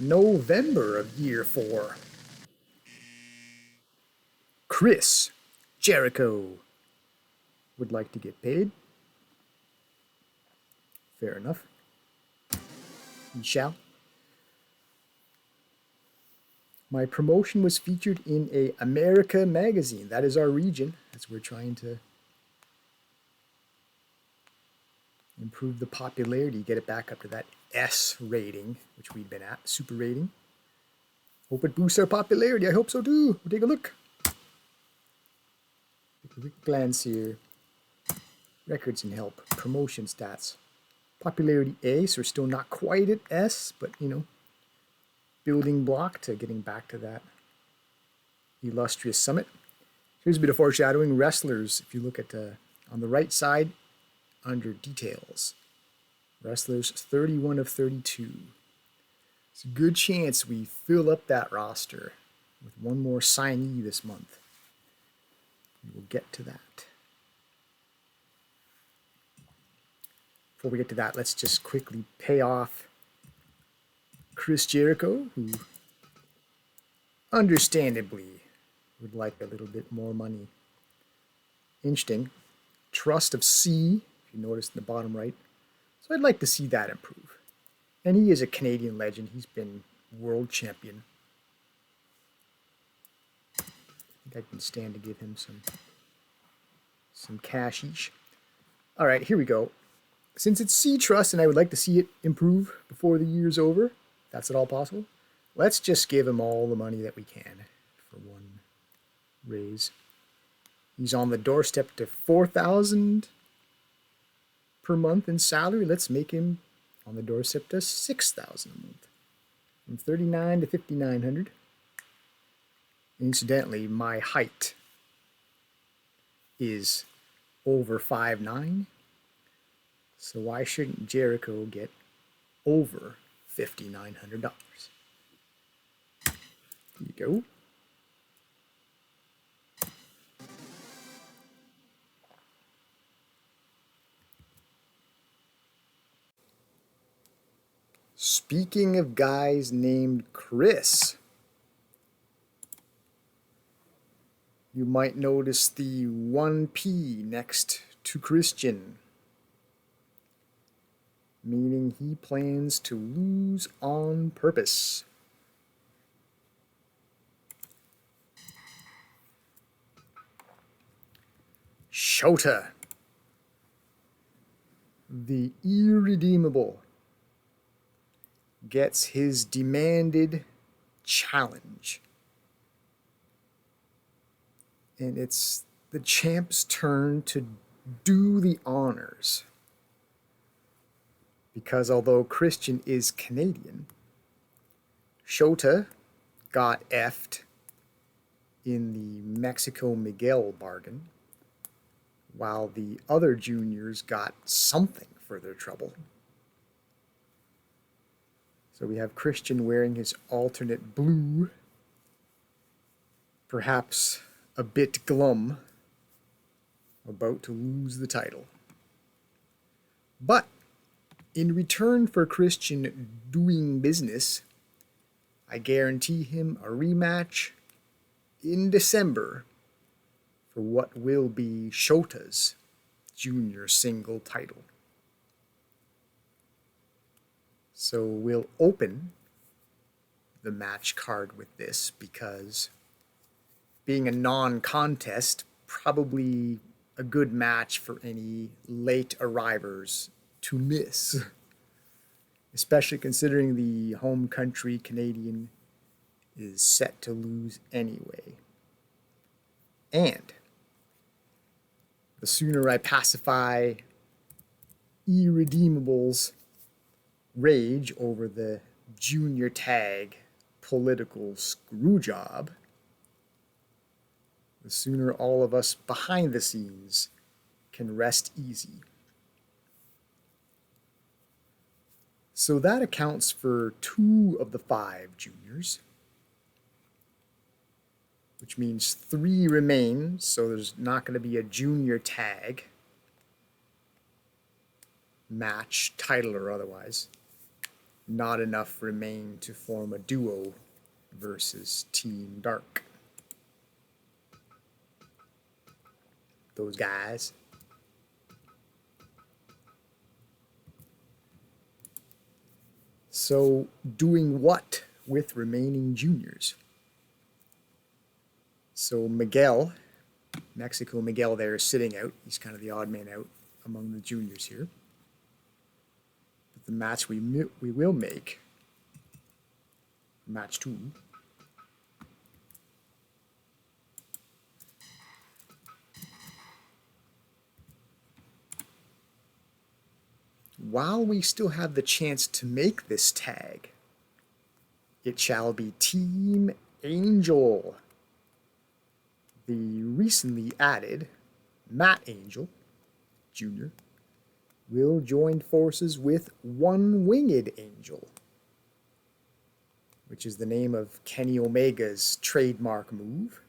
November of year 4. Chris Jericho would like to get paid. Fair enough. He shall. My promotion was featured in a America magazine. That is our region, as we're trying to improve the popularity, get it back up to that S rating, which we've been at, super rating. Hope it boosts our popularity. I hope so too. We'll take a look. Take a quick glance here. Records and help. Promotion stats. Popularity A, so we're still not quite at S, but you know, building block to getting back to that illustrious summit. Here's a bit of foreshadowing. Wrestlers, if you look at on the right side, under details. Wrestlers 31 of 32. It's a good chance we fill up that roster with one more signee this month. We will get to that. Before we get to that, let's just quickly pay off Chris Jericho, who understandably would like a little bit more money. Interesting. Trust of C, if you notice in the bottom right. So I'd like to see that improve. And he is a Canadian legend. He's been world champion. I think I can stand to give him some cashish. All right, here we go. Since it's C trust and I would like to see it improve before the year's over, that's at all possible, let's just give him all the money that we can for one raise. He's on the doorstep to $4,000 per month in salary. Let's make him on the doorstep to $6,000 a month. From $3,900 to $5,900. Incidentally, my height is over 5'9". So why shouldn't Jericho get over $5,900? Here you go. Speaking of guys named Chris, you might notice the 1P next to Christian, meaning he plans to lose on purpose. Shota, the irredeemable, gets his demanded challenge. And it's the champ's turn to do the honors. Because although Christian is Canadian, Shota got effed in the Mexico Miguel bargain, while the other juniors got something for their trouble. So we have Christian wearing his alternate blue, perhaps a bit glum, about to lose the title. But in return for Christian doing business, I guarantee him a rematch in December for what will be Shota's junior single title. So we'll open the match card with this because being a non-contest, probably a good match for any late arrivers to miss, especially considering the home country Canadian is set to lose anyway. And the sooner I pacify Irredeemable's rage over the junior tag political screw job, the sooner all of us behind the scenes can rest easy. So that accounts for 2 of the 5 juniors, which means 3 remain, so there's not going to be a junior tag match, title or otherwise, not enough remain to form a duo versus Team Dark. Those guys. So, doing what with remaining juniors? So Miguel, Mexico Miguel there is sitting out. He's kind of the odd man out among the juniors here. But the match we will make, match 2, while we still have the chance to make this tag, it shall be Team Angel. The recently added Matt Angel Jr. will join forces with One Winged Angel, which is the name of Kenny Omega's trademark move.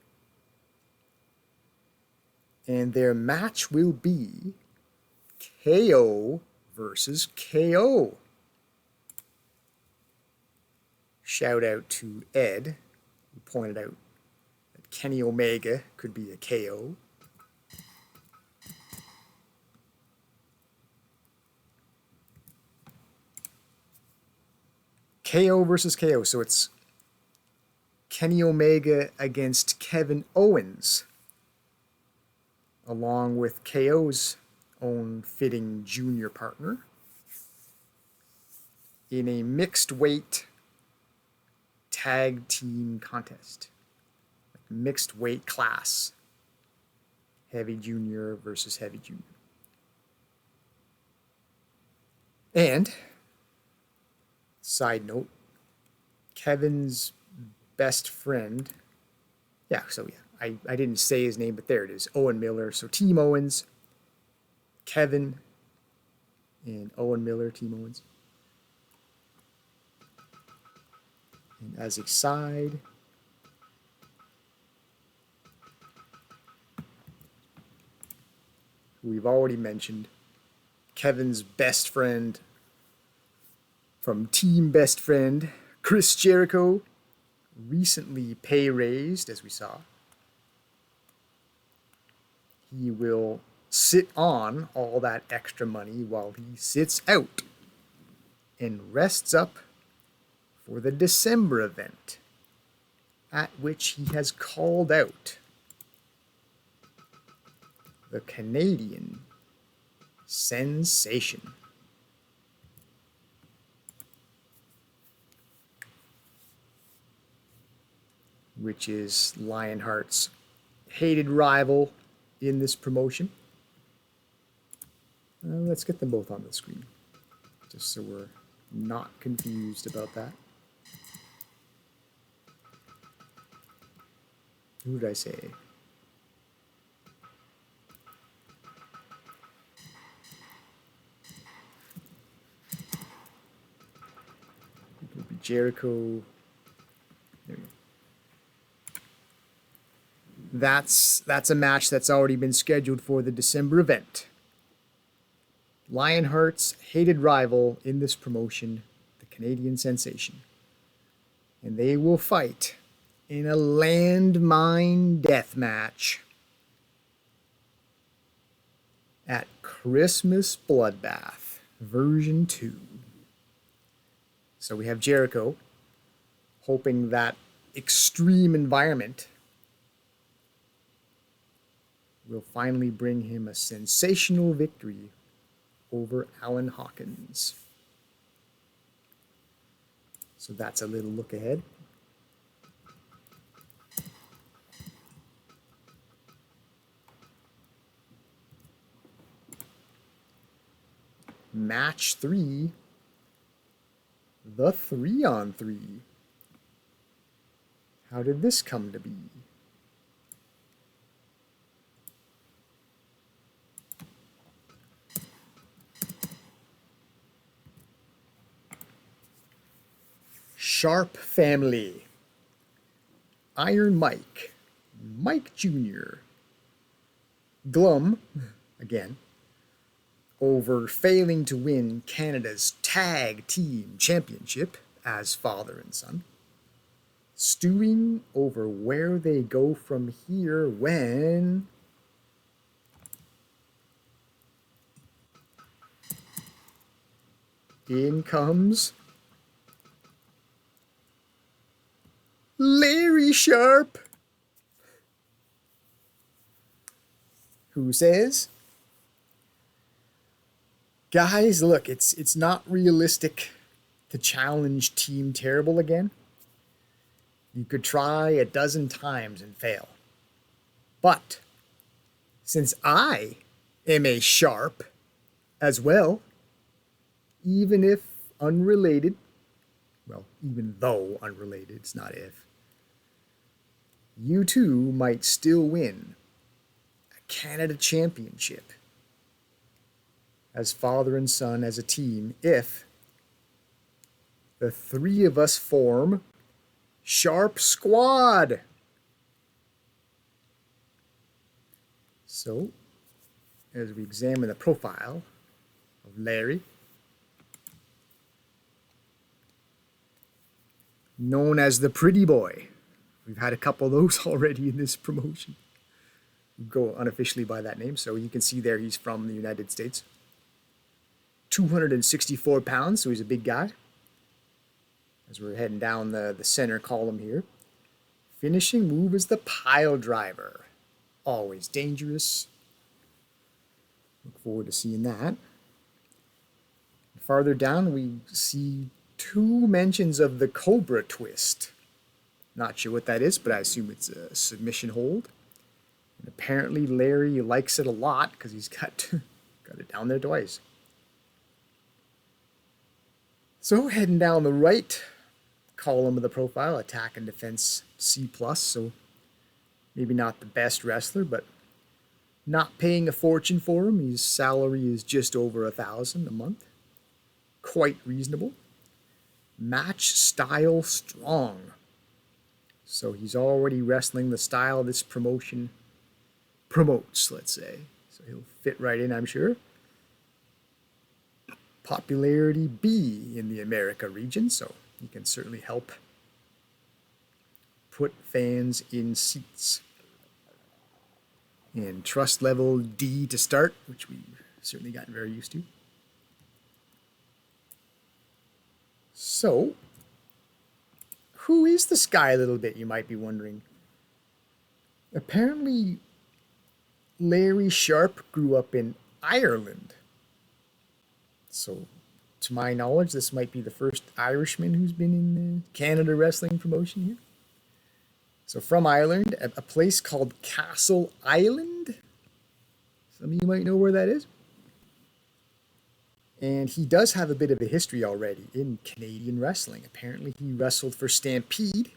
And their match will be KO versus KO. Shout out to Ed, who pointed out that Kenny Omega could be a KO. KO versus KO, so it's Kenny Omega against Kevin Owens, along with KO's own fitting junior partner, in a mixed weight tag team contest. Mixed weight class. Heavy junior versus heavy junior. And, side note, Kevin's best friend, I didn't say his name, but there it is, Owen Miller. So Team Owens, Kevin, and Owen Miller, Team Owens. And as a side, we've already mentioned, Kevin's best friend from Team Best Friend, Chris Jericho, recently pay raised, as we saw. He will sit on all that extra money while he sits out and rests up for the December event, at which he has called out the Canadian Sensation. Which is Lionheart's hated rival in this promotion. Let's get them both on the screen, just so we're not confused about that. Who did I say? It would be Jericho. There we go. That's a match that's already been scheduled for the December event. Lionheart's hated rival in this promotion, the Canadian Sensation. And they will fight in a landmine death match at Christmas Bloodbath version 2. So we have Jericho hoping that extreme environment will finally bring him a sensational victory over Alan Hawkins. So that's a little look ahead. Match 3, the 3-on-3. How did this come to be? Sharp family. Iron Mike, Mike Jr., Glum, again, over failing to win Canada's Tag Team Championship as father and son, stewing over where they go from here when in comes Larry Sharpe, who says, guys, look, it's not realistic to challenge Team Terrible again. You could try a dozen times and fail. But since I am a Sharpe as well, even if unrelated, well, even though unrelated, it's not if, you two might still win a Canada Championship as father and son as a team if the three of us form Sharpe Squad. So, as we examine the profile of Larry, known as the Pretty Boy. We've had a couple of those already in this promotion. We go unofficially by that name, so you can see there he's from the United States. 264 pounds, so he's a big guy. As we're heading down the center column here. Finishing move is the pile driver. Always dangerous. Look forward to seeing that. Farther down, we see 2 mentions of the Cobra Twist. Not sure what that is, but I assume it's a submission hold. And apparently Larry likes it a lot because he's got it down there twice. So heading down the right column of the profile, attack and defense C+, so maybe not the best wrestler, but not paying a fortune for him. His salary is just over $1,000 a month. Quite reasonable. Match style strong. So he's already wrestling the style this promotion promotes, let's say. So he'll fit right in, I'm sure. Popularity B in the America region, so he can certainly help put fans in seats. And trust level D to start, which we've certainly gotten very used to. So, who is this guy a little bit, you might be wondering? Apparently, Larry Sharpe grew up in Ireland. So, to my knowledge, this might be the first Irishman who's been in the Canada wrestling promotion here. So, from Ireland, a place called Castle Island. Some of you might know where that is. And he does have a bit of a history already in Canadian wrestling. Apparently, he wrestled for Stampede.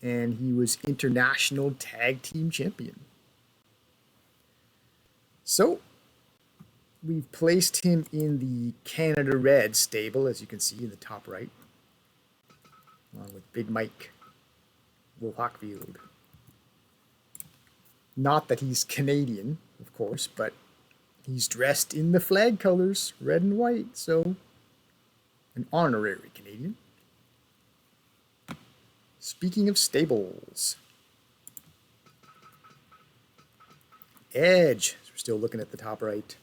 And he was international tag team champion. So, we've placed him in the Canada Red stable, as you can see in the top right. Along with Big Mike Wilhockfield. Not that he's Canadian, of course, but he's dressed in the flag colors, red and white, so an honorary Canadian. Speaking of stables, Edge, we're still looking at the top right.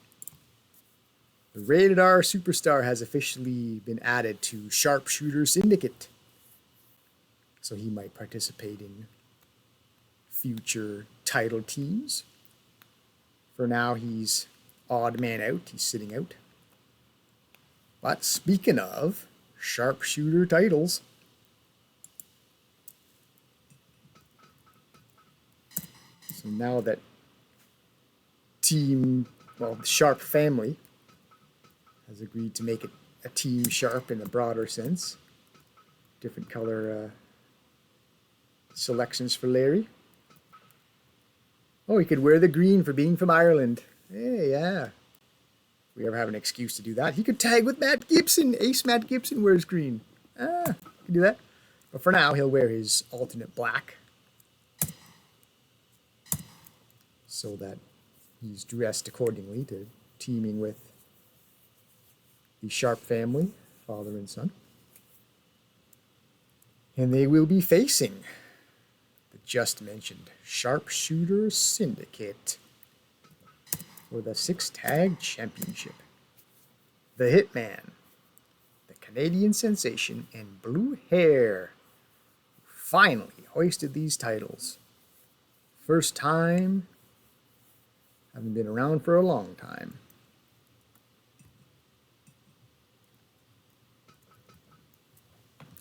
The Rated R Superstar has officially been added to Sharpshooter Syndicate. So he might participate in future title teams. For now, he's odd man out. He's sitting out. But speaking of Sharpshooter titles, so now that the Sharpe family has agreed to make it a Team Sharpe in a broader sense. Different color selections for Larry. Oh, he could wear the green for being from Ireland. Hey, yeah. If we ever have an excuse to do that, he could tag with Matt Gibson. Ace Matt Gibson wears green. He can do that. But for now, he'll wear his alternate black. So that he's dressed accordingly to teaming with the Sharp family, father and son. And they will be facing the just mentioned Sharpshooter Syndicate for the 6-Tag Championship. The Hitman, the Canadian sensation, and Blue Hair finally hoisted these titles. First time, haven't been around for a long time.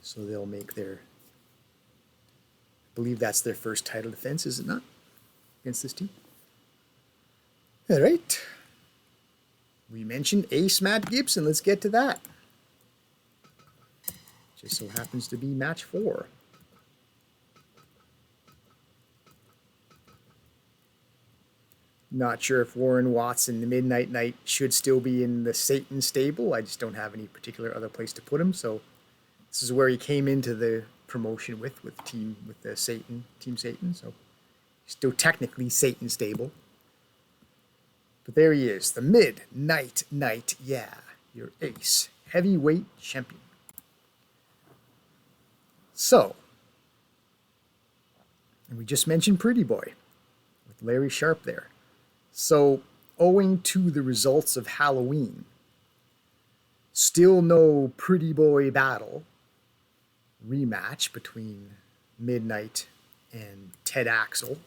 So they'll make their, I believe that's their first title defense, is it not? Against this team. All right. We mentioned Ace Matt Gibson. Let's get to that. Just so happens to be match 4. Not sure if Warren Watson, the Midnight Knight, should still be in the Satan stable. I just don't have any particular other place to put him. So this is where he came into the promotion with the Satan, Team Satan. So still technically Satan stable. But there he is, the Midnight Knight, yeah, your ace, heavyweight champion. So, and we just mentioned Pretty Boy with Larry Sharp there. So, owing to the results of Halloween, still no Pretty Boy battle rematch between Midnight and Ted Axel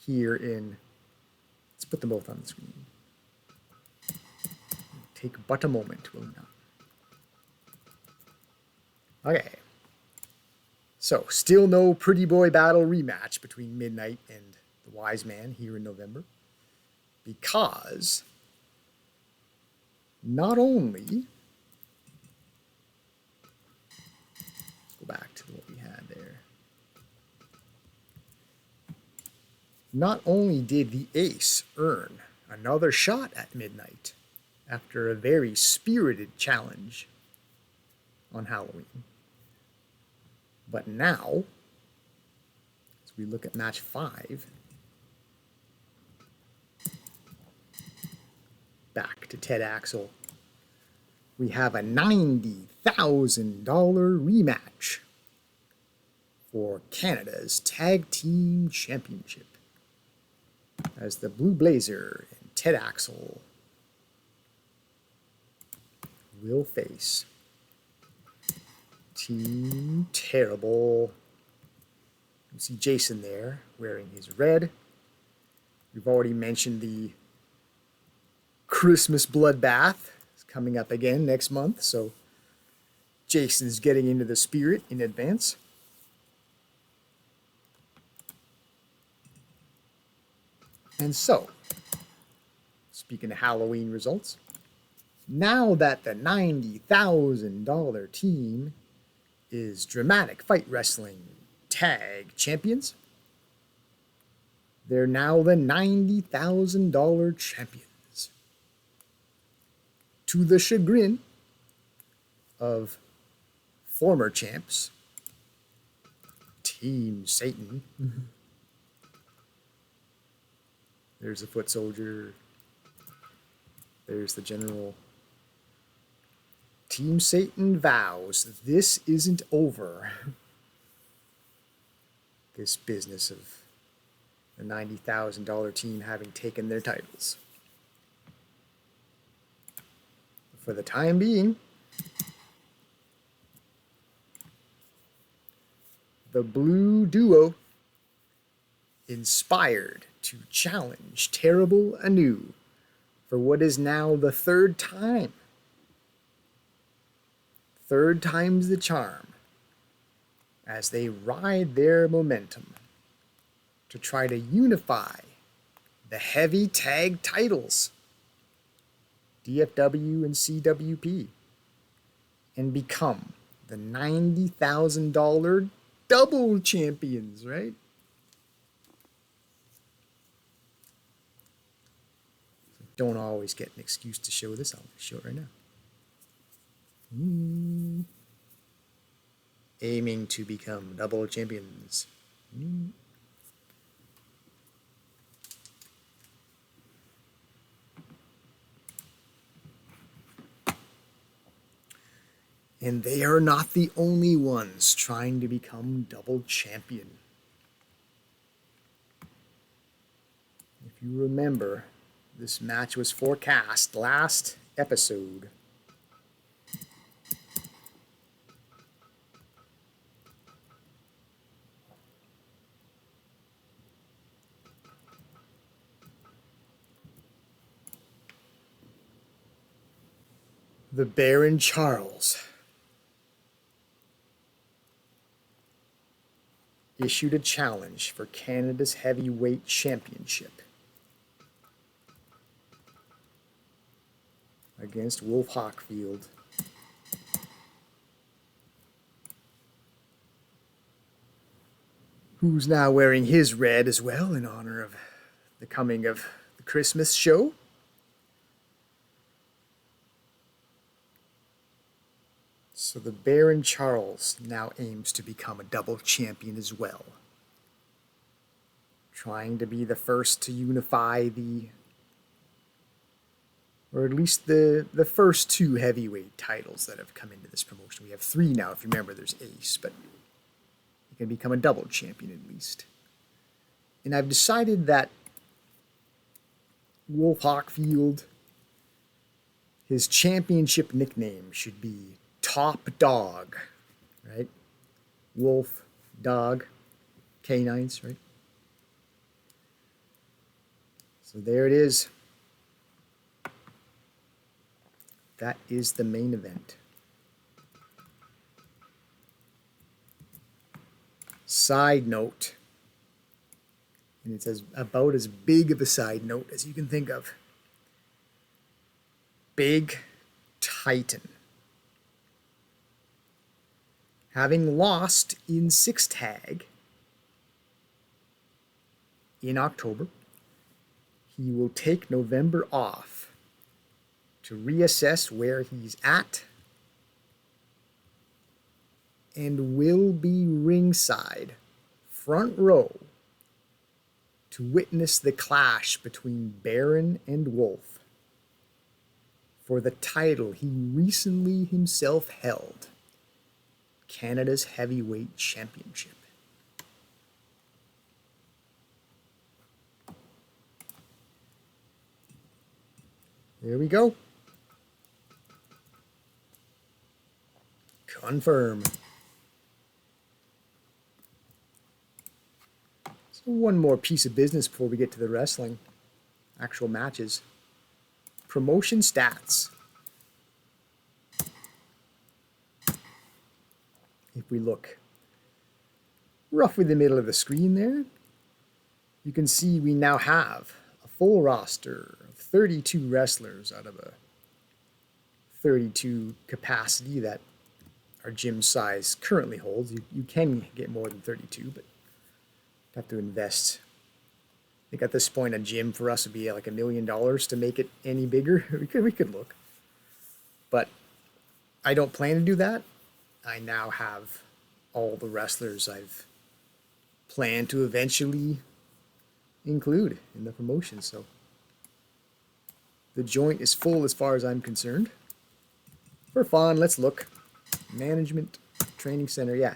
here in... Let's put them both on the screen. Take but a moment, will not. Okay. So, still no Pretty Boy battle rematch between Midnight and the Wise Man here in November. Because not only... Let's go back to what we had there. Not only did the ace earn another shot at Midnight after a very spirited challenge on Halloween, but now, as we look at match 5, back to Ted Axel, we have a $90,000 rematch for Canada's Tag Team Championship, as the Blue Blazer and Ted Axel will face Team Terrible. You see Jason there wearing his red. We've already mentioned the Christmas Bloodbath is coming up again next month, so Jason's getting into the spirit in advance. And so, speaking of Halloween results, now that the $90,000 team is Dramatic Fight Wrestling Tag Champions, they're now the $90,000 champions. To the chagrin of former champs, Team Satan. There's the foot soldier. There's the general. Team Satan vows this isn't over. This business of the $90,000 team having taken their titles. For the time being, the Blue Duo, inspired to challenge Terrible anew for what is now the 3rd time. 3rd time's the charm, as they ride their momentum to try to unify the heavy tag titles, DFW and CWP, and become the $90,000 double champions, right? Don't always get an excuse to show this. I'll show it right now. Aiming to become double champions. And they are not the only ones trying to become double champion. If you remember, this match was forecast last episode. The Baron Charles issued a challenge for Canada's heavyweight championship against Wolf Hockfield. Who's now wearing his red as well in honor of the coming of the Christmas show. So the Baron Charles now aims to become a double champion as well. Trying to be the first to unify or at least the first two heavyweight titles that have come into this promotion. We have three now, if you remember, there's Ace, but he can become a double champion at least. And I've decided that Wolf Hockfield, his championship nickname should be Top Dog, right? Wolf, dog, canines, right? So there it is. That is the main event. Side note, and it's about as big of a side note as you can think of. Big Titan. Having lost in 6 tag in October, he will take November off to reassess where he's at and will be ringside, front row, to witness the clash between Baron and Wolf for the title he recently himself held, Canada's Heavyweight Championship. There we go. Confirm. So one more piece of business before we get to the wrestling. Actual matches. Promotion stats. If we look roughly the middle of the screen there, you can see we now have a full roster of 32 wrestlers out of a 32 capacity that our gym size currently holds. You can get more than 32, but you have to invest. I think at this point a gym for us would be like $1 million to make it any bigger. We could look. But I don't plan to do that. I now have all the wrestlers I've planned to eventually include in the promotion. So the joint is full as far as I'm concerned. For fun, let's look. Management, training center, yeah.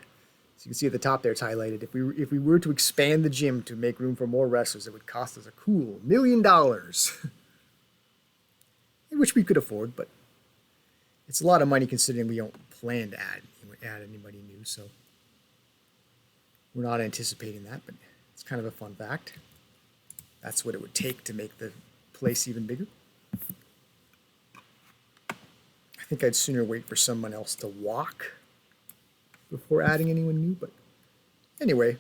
So you can see at the top there it's highlighted. If we were to expand the gym to make room for more wrestlers, it would cost us a cool $1 million. Which we could afford, but it's a lot of money considering we don't plan to add anybody new, so we're not anticipating that, but it's kind of a fun fact. That's what it would take to make the place even bigger. I think I'd sooner wait for someone else to walk before adding anyone new, but anyway,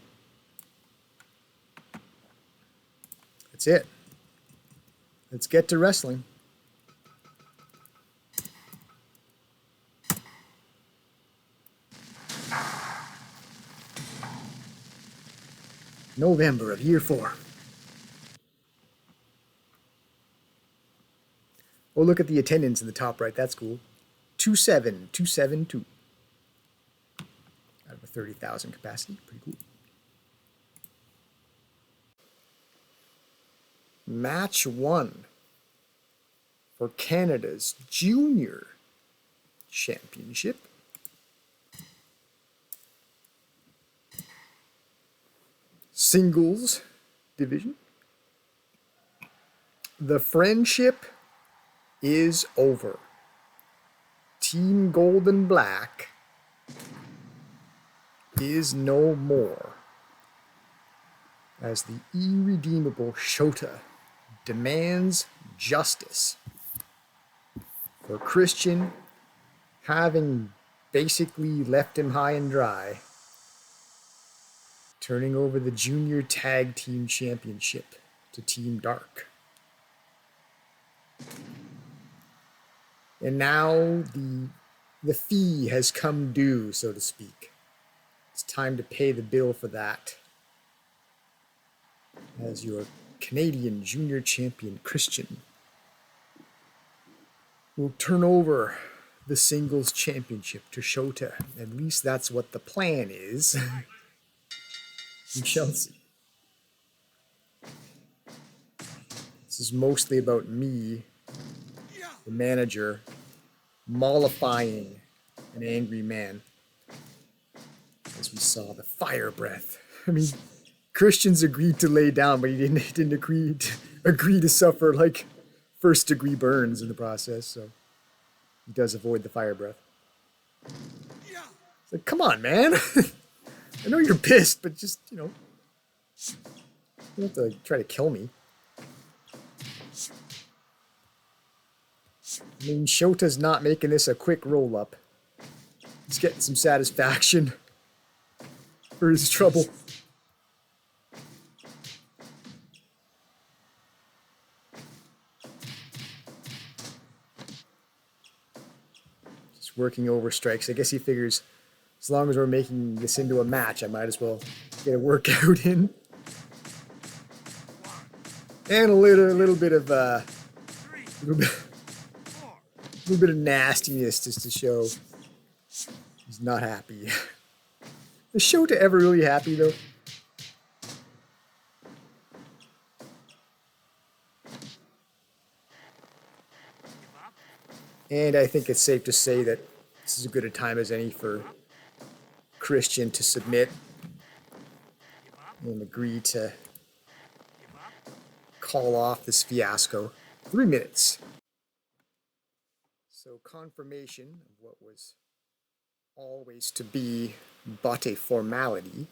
that's it. Let's get to wrestling. November of year 4. Oh, look at the attendance in the top right. That's cool. 27272 out of a 30,000 capacity. Pretty cool. Match 1 for Canada's Junior Championship. singles division. The friendship is over. Team Golden Black is no more, as the irredeemable Shota demands justice for Christian having basically left him high and dry, turning over the Junior Tag Team Championship to Team Dark. And now the fee has come due, so to speak. It's time to pay the bill for that, as your Canadian Junior Champion Christian will turn over the singles championship to Shota. At least that's what the plan is. We shall see. This is mostly about me, the manager, mollifying an angry man. As we saw the fire breath. I mean, Christian's agreed to lay down, but he didn't agree to suffer like first-degree burns in the process, so he does avoid the fire breath. It's like, come on, man. I know you're pissed, but just, you don't have to try to kill me. I mean, Shota's not making this a quick roll-up. He's getting some satisfaction for his trouble. Just working over strikes. I guess he figures as long as we're making this into a match, I might as well get a workout in. And a little bit of nastiness just to show he's not happy. Is Shota ever really happy though? And I think it's safe to say that this is as good a time as any for Christian to submit and agree to call off this fiasco. 3 minutes. So confirmation of what was always to be but a formality.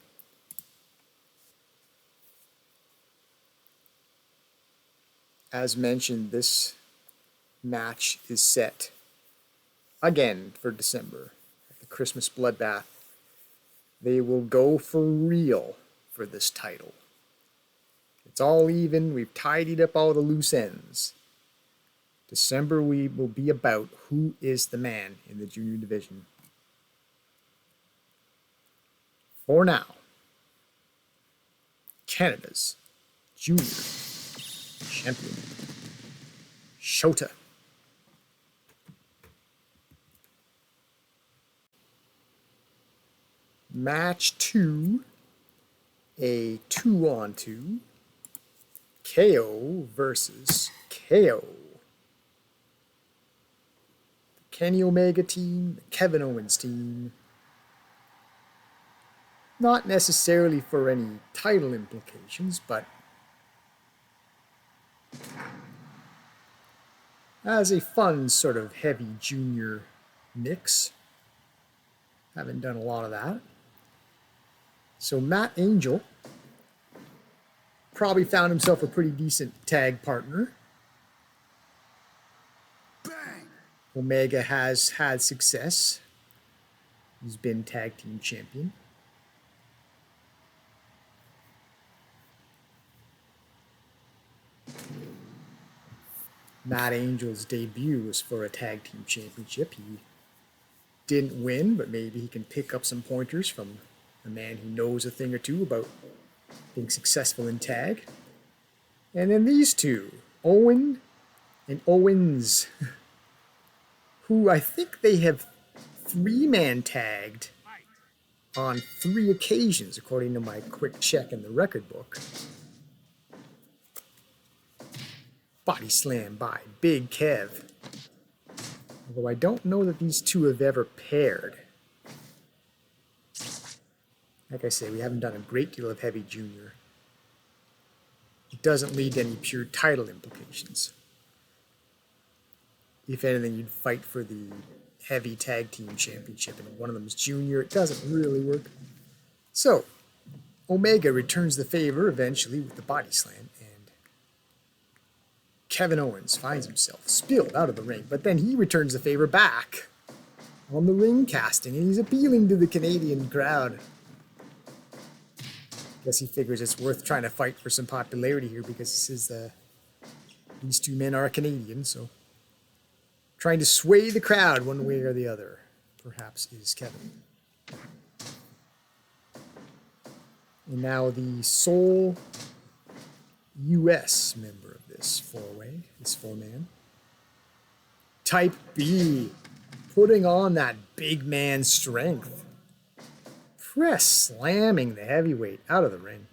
As mentioned, this match is set again for December at the Christmas Bloodbath. They will go for real for this title. It's all even. We've tidied up all the loose ends. December we will be about who is the man in the junior division. For now, Canada's junior champion, Shota. Match 2, a 2-on-2, KO versus KO. The Kenny Omega team, the Kevin Owens team. Not necessarily for any title implications, but as a fun sort of heavy junior mix. Haven't done a lot of that. So Matt Angel probably found himself a pretty decent tag partner. Bang! Omega has had success. He's been tag team champion. Matt Angel's debut was for a tag team championship. He didn't win, but maybe he can pick up some pointers from a man who knows a thing or two about being successful in tag. And then these two, Owen and Owens, who I think they have 3-man tagged on 3 occasions, according to my quick check in the record book. Body slam by Big Kev. Although I don't know that these two have ever paired. Like I say, we haven't done a great deal of heavy junior. it doesn't lead to any pure title implications. If anything, you'd fight for the heavy tag team championship, and one of them is junior. It doesn't really work. So, Omega returns the favor eventually with the body slam, and Kevin Owens finds himself spilled out of the ring, but then he returns the favor back on the ring casting, and he's appealing to the Canadian crowd. Guess he figures it's worth trying to fight for some popularity here because this is these two men are Canadian, so trying to sway the crowd one way or the other, perhaps, is Kevin. And now the sole U.S. member of this four-way, this four-man. Type B, putting on that big man strength. Press slamming the heavyweight out of the ring.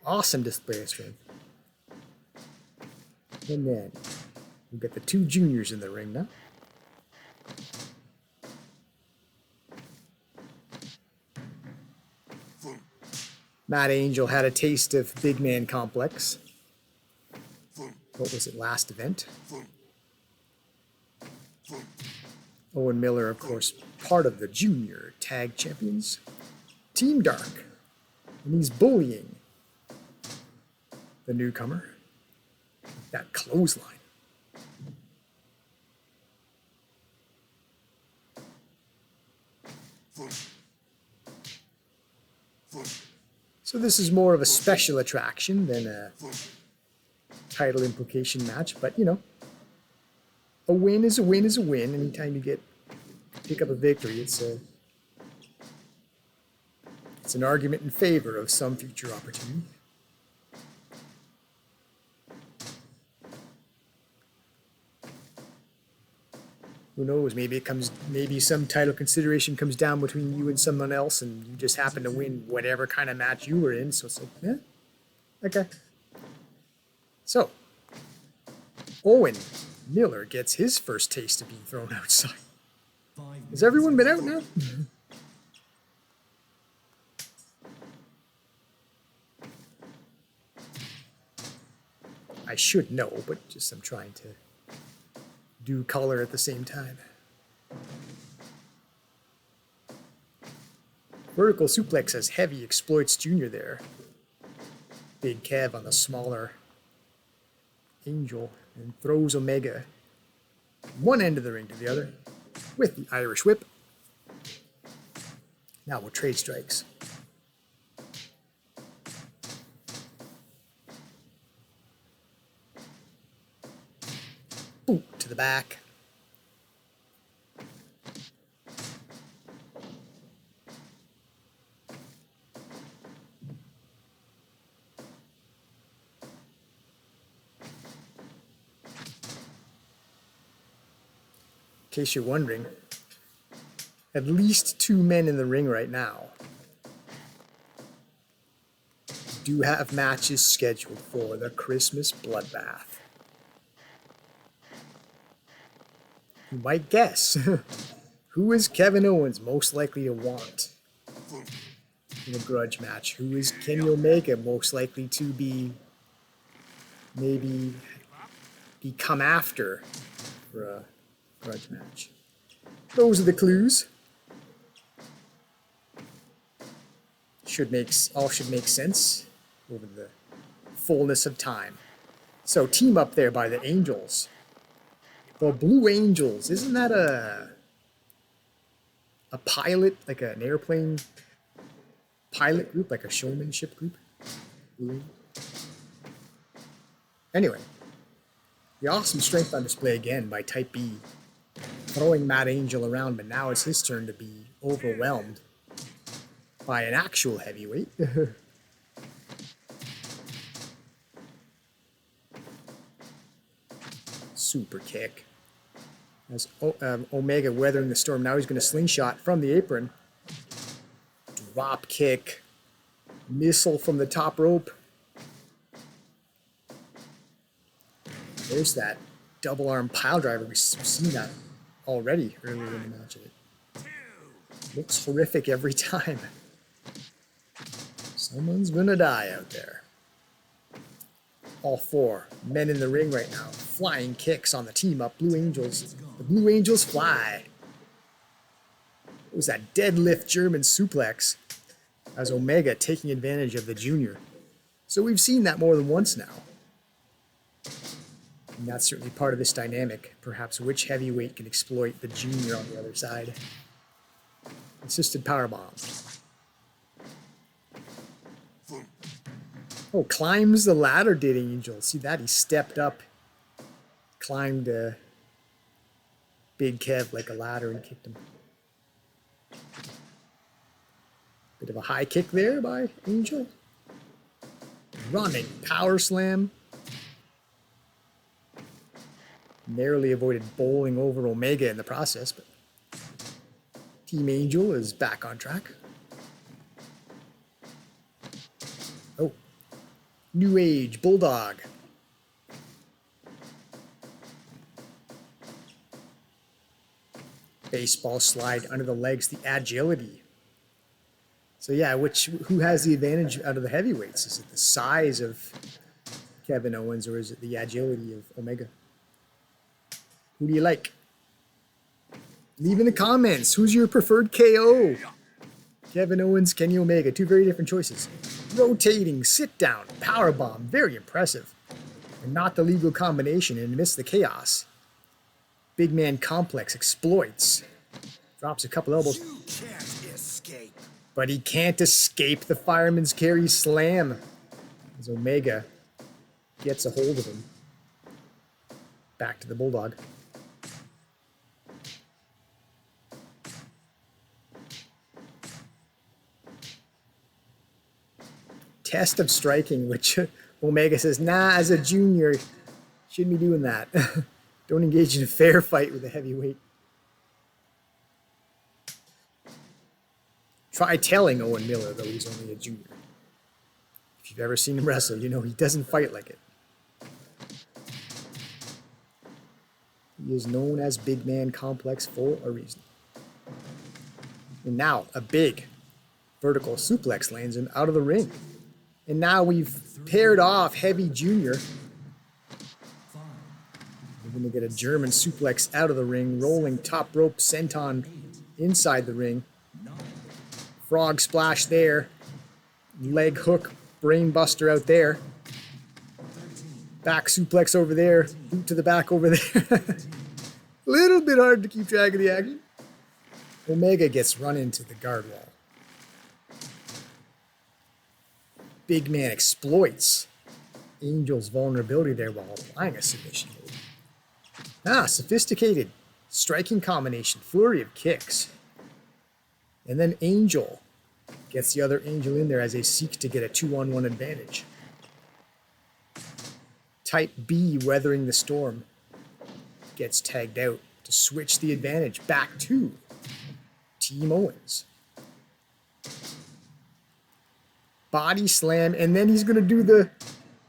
Awesome display of strength. And then we've got the two juniors in the ring now. Matt Angel had a taste of Big Man Complex. What was it, last event? Owen Miller, of course, part of the junior tag champions. Team Dark. And he's bullying the newcomer. That clothesline. So this is more of a special attraction than a title implication match, but you know, a win is a win is a win. Anytime you pick up a victory, it's an argument in favor of some future opportunity. Who knows? Maybe some title consideration comes down between you and someone else, and you just happen to win whatever kind of match you were in. So it's like, yeah, okay. So, Owen Miller gets his first taste of being thrown outside. Has everyone been out now? I should know, but just I'm trying to do color at the same time. Vertical suplex as Heavy exploits Junior there. Big Kev on the smaller Angel and throws Omega one end of the ring to the other with the Irish Whip. Now we'll trade strikes. Boot to the back. In case you're wondering, at least two men in the ring right now do have matches scheduled for the Christmas Bloodbath. You might guess, who is Kevin Owens most likely to want in a grudge match? Who is Kenny Omega most likely to be come after for a grudge match? Those are the clues. All should make sense over the fullness of time. So team up there by the Angels. The Blue Angels, isn't that a pilot, like an airplane pilot group, like a showmanship group? Anyway, the awesome strength on display again by Type B, throwing Matt Angel around, but now it's his turn to be overwhelmed by an actual heavyweight. Super kick. As Omega weathering the storm. Now he's going to slingshot from the apron. Drop kick. Missile from the top rope. There's that double arm pile driver. We've seen that already earlier in the match. It looks horrific every time. Someone's going to die out there. All four men in the ring right now. Flying kicks on the team up. Blue Angels. The Blue Angels fly. What was that deadlift German suplex? As Omega taking advantage of the junior. So we've seen that more than once now. And that's certainly part of this dynamic. Perhaps which heavyweight can exploit the junior on the other side. Assisted powerbomb. Oh, climbs the ladder, did Angel. See that? He stepped up, climbed Big Kev like a ladder and kicked him. Bit of a high kick there by Angel. Running power slam. Narrowly avoided bowling over Omega in the process, but Team Angel is back on track. Oh, New Age Bulldog. Baseball slide under the legs, the agility. So yeah, who has the advantage out of the heavyweights? Is it the size of Kevin Owens or is it the agility of Omega? Who do you like? Leave in the comments. Who's your preferred KO? Kevin Owens, Kenny Omega. Two very different choices. Rotating, sit down, power bomb. Very impressive. And not the legal combination and amidst the chaos. Big man complex exploits. Drops a couple elbows. You can't escape. But he can't escape the fireman's carry slam. As Omega gets a hold of him. Back to the Bulldog. Test of striking, which Omega says, nah, as a junior, shouldn't be doing that. Don't engage in a fair fight with a heavyweight. Try telling Owen Miller, though he's only a junior. If you've ever seen him wrestle, you know he doesn't fight like it. He is known as Big Man Complex for a reason. And now, a big vertical suplex lands him out of the ring. And now we've paired off Heavy Junior. We're going to get a German suplex out of the ring, rolling top rope senton inside the ring. Frog splash there. Leg hook, brain buster out there. Back suplex over there. Boot to the back over there. A little bit hard to keep track of the action. Omega gets run into the guard wall. Big man exploits Angel's vulnerability there while applying a submission hold. Sophisticated striking combination, flurry of kicks. And then Angel gets the other Angel in there as they seek to get a 2-on-1 advantage. Type B, weathering the storm, gets tagged out to switch the advantage back to Team Owens. Body slam, and then he's going to do the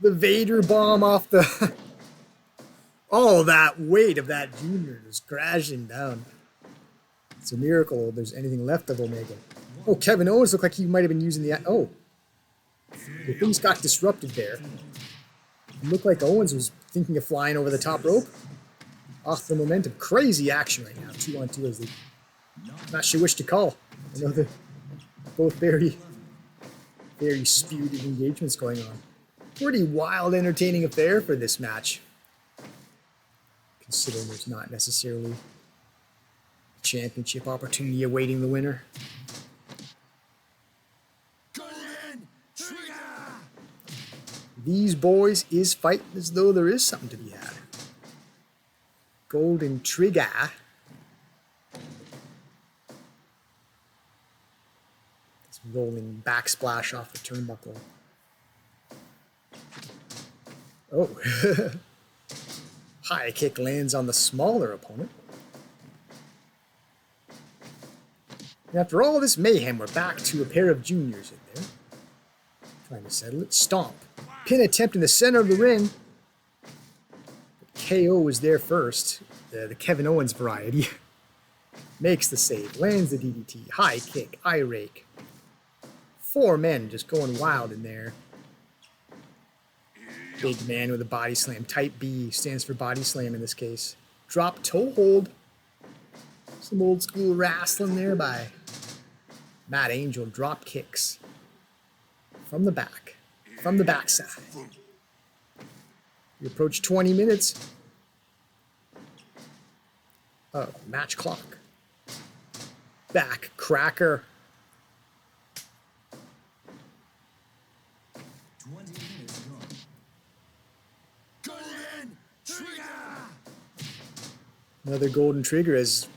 Vader bomb off the... All that weight of that junior is crashing down. It's a miracle if there's anything left of Omega. Oh, Kevin Owens looked like he might have been using the... Oh. The things got disrupted there. It looked like Owens was thinking of flying over the top rope. Off the momentum. Crazy action right now. 2-on-2 as they... Not sure which to call. I know they're both very spirited engagements going on. Pretty wild, entertaining affair for this match. Considering there's not necessarily a championship opportunity awaiting the winner. Golden Trigger! These boys is fighting as though there is something to be had. Golden Trigger. It's rolling backsplash off the turnbuckle. Oh. High kick lands on the smaller opponent. And after all this mayhem, we're back to a pair of juniors in there. Trying to settle it. Stomp. Pin attempt in the center of the ring. But KO was there first. The Kevin Owens variety. Makes the save. Lands the DDT. High kick. Eye rake. Four men just going wild in there. Big man with a body slam. Type B stands for body slam in this case. Drop toe hold. Some old school wrestling there by Matt Angel. Drop kicks from the back, from the backside. We approach 20 minutes of match clock. Back cracker. 20 minutes gone. Golden trigger. Another golden trigger as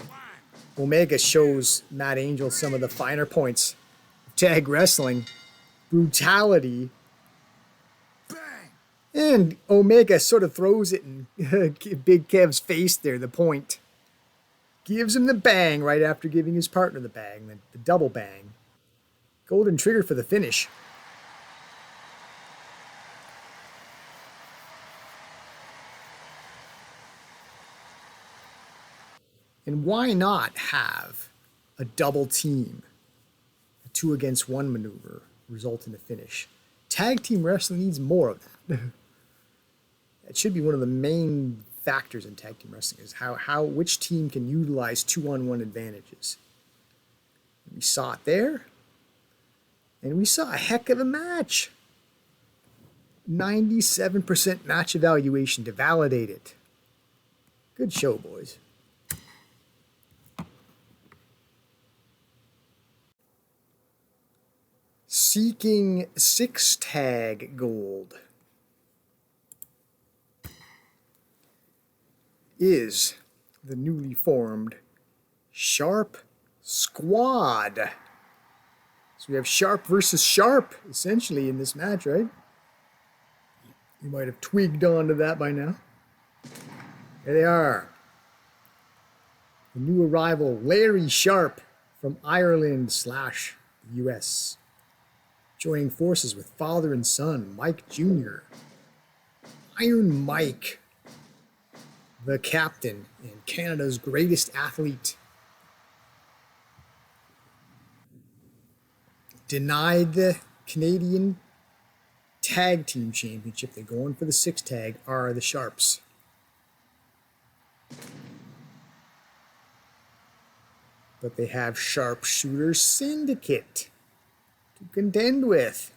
Omega shows Matt Angel some of the finer points of tag wrestling. Brutality. Bang. And Omega sort of throws it in Big Kev's face there, the point. Gives him the bang right after giving his partner the bang, the double bang. Golden trigger for the finish. And why not have a double team, a 2 against 1 maneuver result in a finish? Tag team wrestling needs more of that. That should be one of the main factors in tag team wrestling is which team can utilize 2-on-1 advantages. We saw it there, and we saw a heck of a match. 97% match evaluation to validate it. Good show, boys. Seeking 6 tag gold is the newly formed Sharp Squad. So we have Sharp versus Sharp, essentially, in this match, right? You might have twigged onto that by now. There they are. The new arrival, Larry Sharp from Ireland / the US. Joining forces with father and son, Mike Jr. Iron Mike, the captain and Canada's greatest athlete. Denied the Canadian Tag Team Championship. They're going for the 6 tag, are the Sharps. But they have Sharpshooter Syndicate to contend with.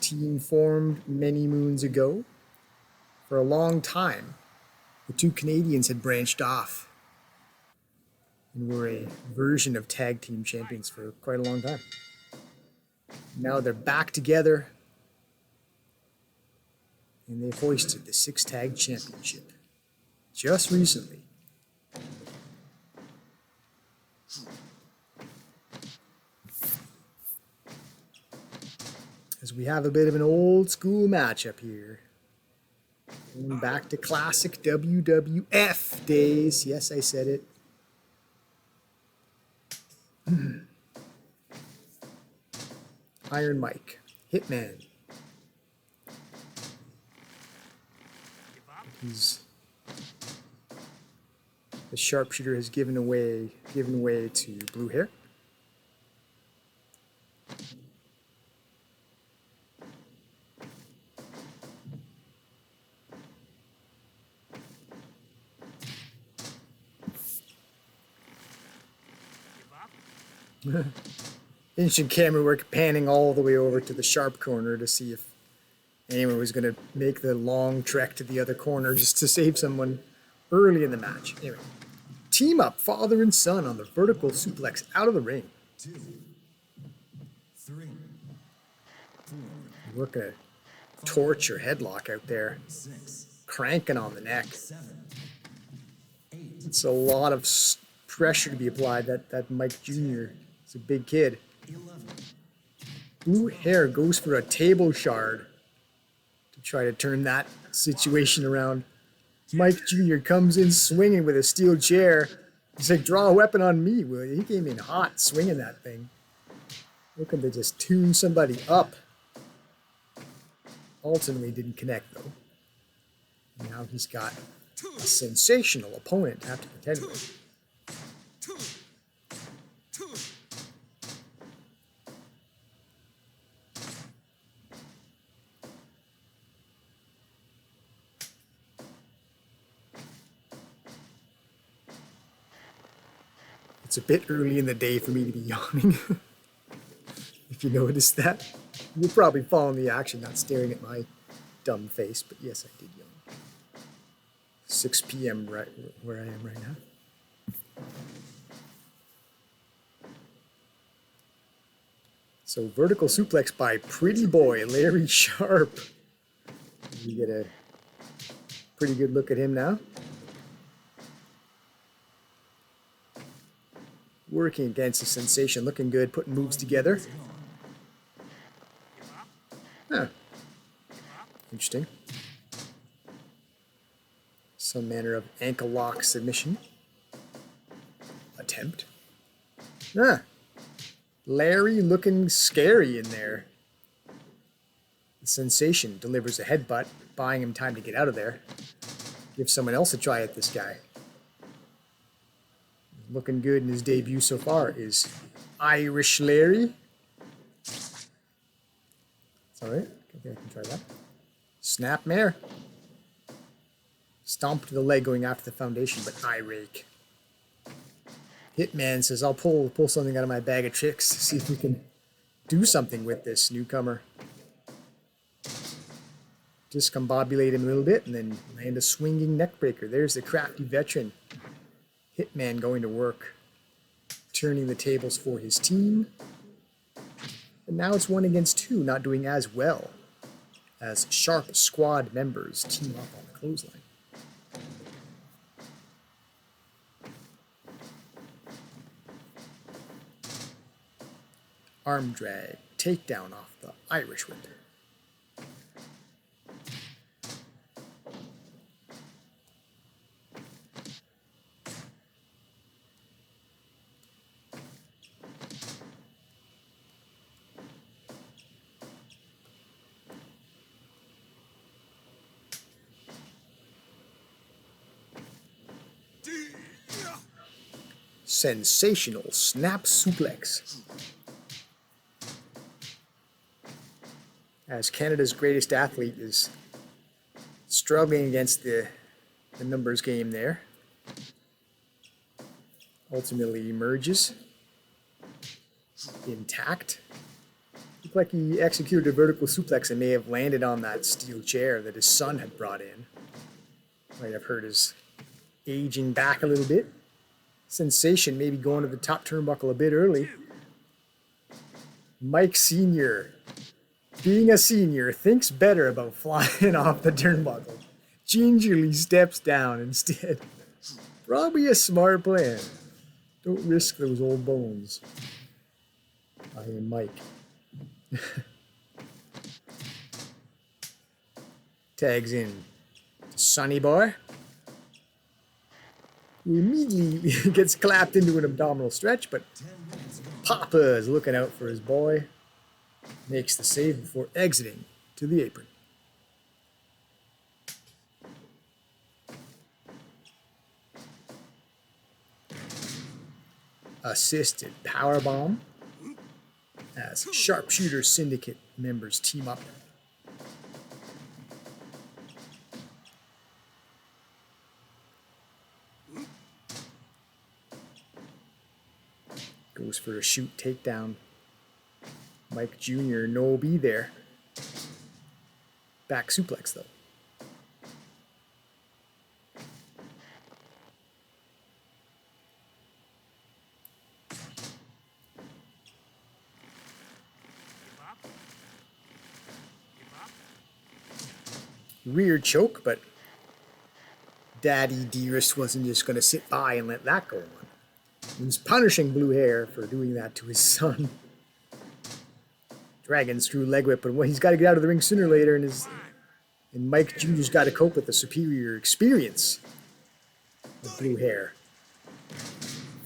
Team formed many moons ago. For a long time, the 2 Canadians had branched off and were a version of tag team champions for quite a long time. Now they're back together and they hoisted the 6 tag championship just recently. As we have a bit of an old school matchup here. Going back to classic WWF days. Yes, I said it. Iron Mike, Hitman. The sharpshooter has given way to Blue Hair. Ancient camera work panning all the way over to the Sharp corner to see if anyone was going to make the long trek to the other corner just to save someone early in the match. Anyway, team up father and son on the vertical suplex out of the ring. 2, 3, 4, Work a torch or headlock out there, 6, cranking on the neck. 7, 8, It's a lot of pressure to be applied. That Mike Jr. is a big kid. 11, Blue Hair goes for a table shard to try to turn that situation around. Mike Jr. comes in swinging with a steel chair. He's like, draw a weapon on me, will you? He came in hot swinging that thing. Looking to just tune somebody up. Ultimately didn't connect, though. Now he's got a sensational opponent to have to contend with. 2, 2, a bit early in the day for me to be yawning. If you noticed that. You're probably following the action, not staring at my dumb face, but yes, I did yawn. 6 p.m. right where I am right now. So vertical suplex by pretty boy Larry Sharp. You get a pretty good look at him now. Working against the Sensation, looking good, putting moves together. Huh. Interesting. Some manner of ankle lock submission. Attempt. Ah. Larry looking scary in there. The Sensation delivers a headbutt, buying him time to get out of there. Give someone else a try at this guy. Looking good in his debut so far is Irish Larry. It's alright. Okay, I can try that. Snap mare. Stomp to the leg going after the foundation, but eye rake. Hitman says, I'll pull something out of my bag of tricks to see if we can do something with this newcomer. Discombobulate him a little bit and then land a swinging neck breaker. There's the crafty veteran. Hitman going to work. Turning the tables for his team. And now it's 1 against 2, not doing as well as Sharp squad members team up on the clothesline. Arm drag, takedown off the Irish whip. Sensational snap suplex. As Canada's greatest athlete is struggling against the numbers game there. Ultimately emerges intact. Looked like he executed a vertical suplex and may have landed on that steel chair that his son had brought in. Might have hurt his aging back a little bit. Sensation maybe going to the top turnbuckle a bit early. Mike Sr., being a senior, thinks better about flying off the turnbuckle. Gingerly steps down instead. Probably a smart plan. Don't risk those old bones. I am Mike. Tags in Sonny Boy, who immediately gets clapped into an abdominal stretch, but Papa is looking out for his boy. Makes the save before exiting to the apron. Assisted powerbomb as Sharpshooter Syndicate members team up. Goes for a shoot takedown. Mike Jr. no be there. Back suplex though. Weird choke, but Daddy Dearest wasn't just going to sit by and let that go on. He was punishing Blue Hair for doing that to his son. Dragon screw leg whip, but he's got to get out of the ring sooner or later, and Mike Jr.'s got to cope with the superior experience of Blue Hair.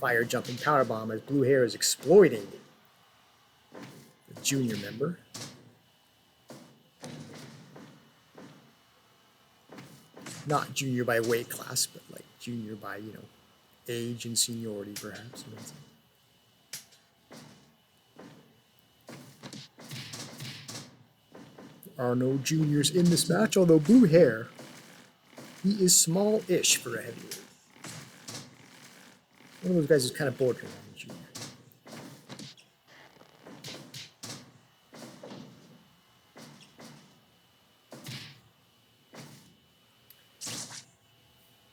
Fire jumping powerbomb as Blue Hair is exploiting the junior member. Not junior by weight class, but like junior by, age and seniority, perhaps. There are no juniors in this match, although Blue Hair, he is small-ish for a heavyweight. One of those guys is kind of bordering on junior.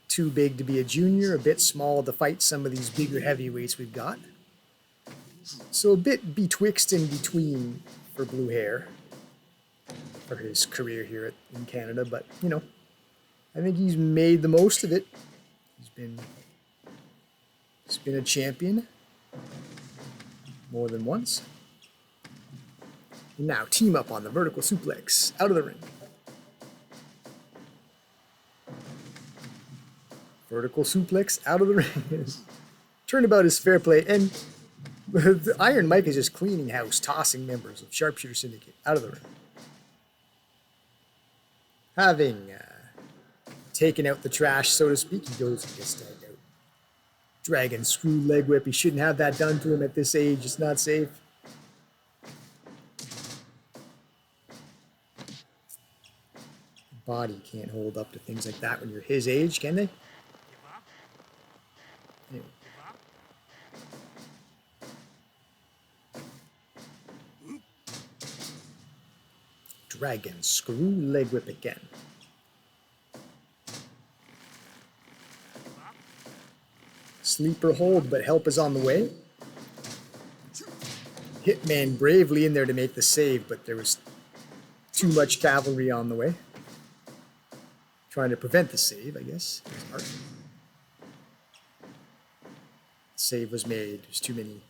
Too big to be a junior, a bit small to fight some of these bigger heavyweights we've got. So a bit betwixt and between for Blue Hair for his career here in Canada, but you know, I think he's made the most of it. He's been a champion more than once. And now team up on the vertical suplex out of the ring. Vertical suplex out of the ring. Turnabout is fair play, and the Iron Mike is just cleaning house, tossing members of Sharpshooter Syndicate out of the ring. Having taken out the trash, so to speak, he goes and gets tagged out. Dragon screw leg whip. He shouldn't have that done to him at this age. It's not safe. Body can't hold up to things like that when you're his age, can they? Anyway. Dragon screw leg whip again. Sleeper hold, but help is on the way. Hitman bravely in there to make the save, but there was too much cavalry on the way. Trying to prevent the save, I guess. Save was made. There's too many.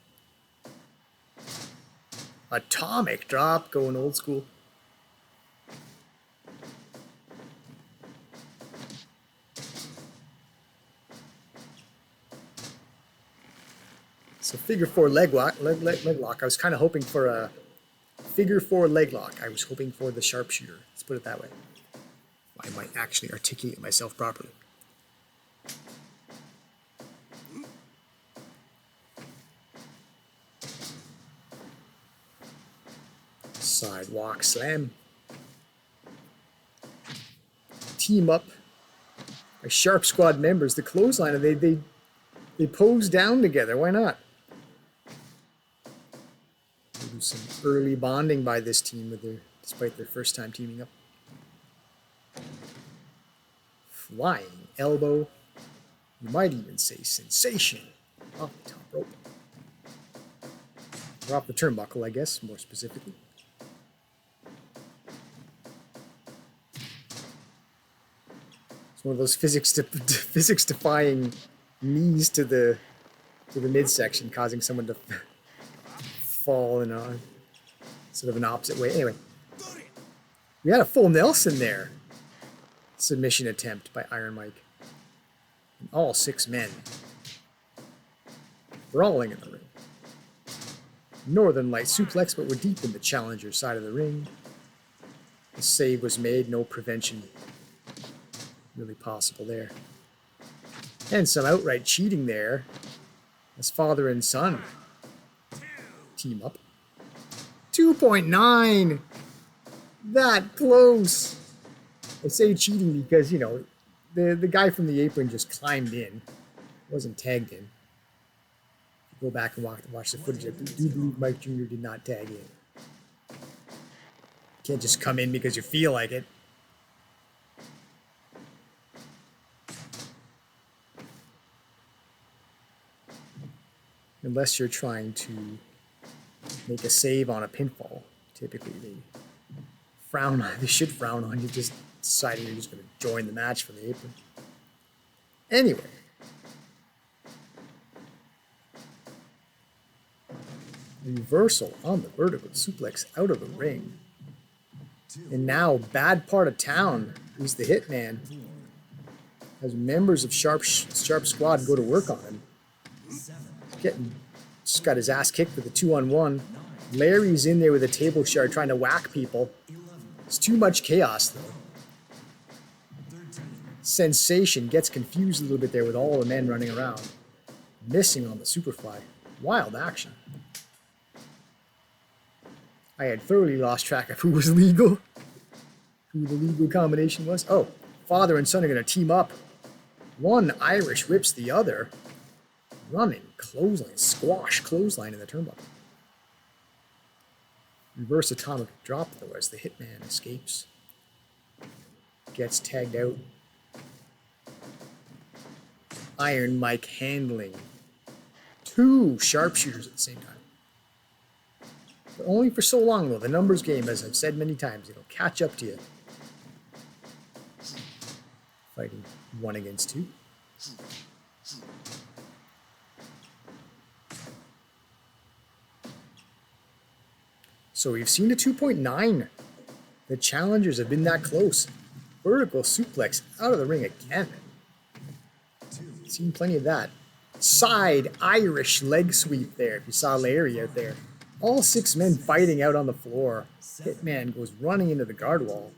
Atomic drop, going old school. So figure four leg lock. I was kind of hoping for a figure four leg lock. I was hoping for the sharpshooter. Let's put it that way. I might actually articulate myself properly. Sidewalk slam. Team up. Our Sharp Squad members, the clothesline, they pose down together. Why not? We'll do some early bonding by this team despite their first time teaming up. Flying elbow. You might even say sensation. Off the top rope. Or off the turnbuckle, I guess, more specifically. It's one of those physics defying knees to the midsection, causing someone to fall in a sort of an opposite way. Anyway, we had a full Nelson there. Submission attempt by Iron Mike. And all 6 men brawling in the ring. Northern Light suplex, but we're deep in the challenger side of the ring. The save was made, no prevention really possible there. And some outright cheating there as father and son team up. 2.9! That close! I say cheating because, you know, the guy from the apron just climbed in. Wasn't tagged in. Go back and watch the footage. I do believe Mike Jr. did not tag in. You can't just come in because you feel like it. Unless you're trying to make a save on a pinfall. Typically they frown on, they should frown on you just deciding you're just going to join the match from the apron. Anyway. Reversal on the vertical suplex out of the ring. And now bad part of town is the Hitman. As members of Sharp Squad go to work on him. Just got his ass kicked with a 2-on-1. Larry's in there with a table shard trying to whack people. It's too much chaos though. Sensation gets confused a little bit there with all the men running around. Missing on the Superfly. Wild action. I had thoroughly lost track of who was legal. Who the legal combination was. Oh, father and son are going to team up. One Irish whips the other. Running, clothesline, squash, clothesline in the turnbuckle. Reverse atomic drop though as the Hitman escapes. Gets tagged out. Iron Mike handling 2 sharpshooters at the same time. But only for so long though. The numbers game, as I've said many times, it'll catch up to you. Fighting 1 against 2. So we've seen a 2.9. The challengers have been that close. Vertical suplex out of the ring again. Seen plenty of that. Side Irish leg sweep there, if you saw Larry out there. All 6 men fighting out on the floor. Hitman goes running into the guard wall.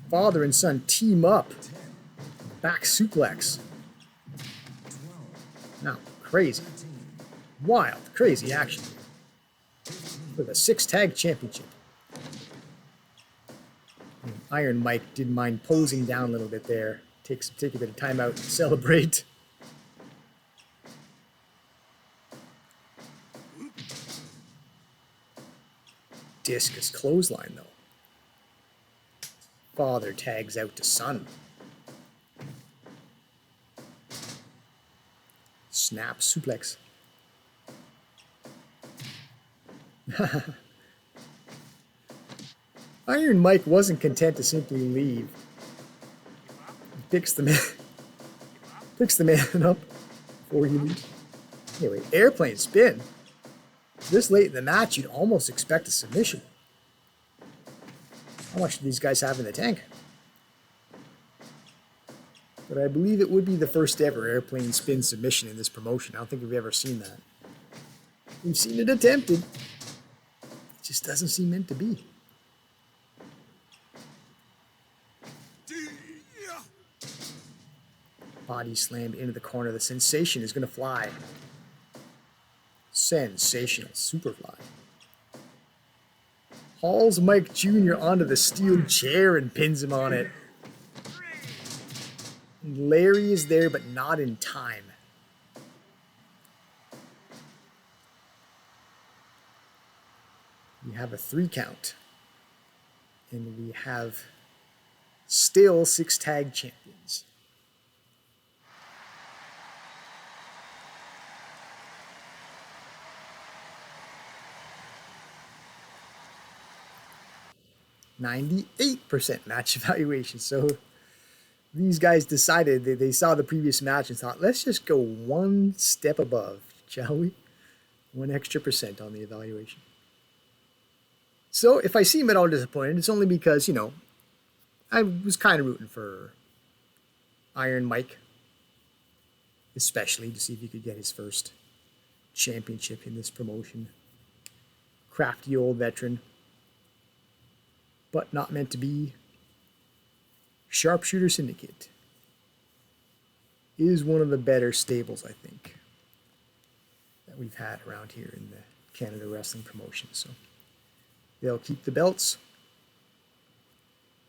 Father and son team up. Back suplex. Now, crazy. Wild, crazy action. For the 6 tag championship. And Iron Mike didn't mind posing down a little bit there. Take a bit of time out to celebrate. Discus clothesline though. Father tags out to son. Snap suplex. Iron Mike wasn't content to simply leave. He picks the man up before he leaves. Anyway, airplane spin. This late in the match, you'd almost expect a submission. How much do these guys have in the tank? But I believe it would be the first ever airplane spin submission in this promotion. I don't think we've ever seen that. We've seen it attempted. It just doesn't seem meant to be. Body slammed into the corner. The Sensation is going to fly. Sensational Superfly. Hauls Mike Jr. onto the steel chair and pins him on it. Larry is there, but not in time. We have a 3 count. And we have still 6 tag champions. %98 match evaluation. So these guys decided that they saw the previous match and thought, let's just go 1 step above, shall we? 1 extra % on the evaluation. So if I seem at all disappointed, it's only because, you know, I was kind of rooting for Iron Mike, especially to see if he could get his first championship in this promotion. Crafty old veteran, but not meant to be. Sharpshooter Syndicate is one of the better stables, I think, that we've had around here in the Canada Wrestling promotion. So they'll keep the belts.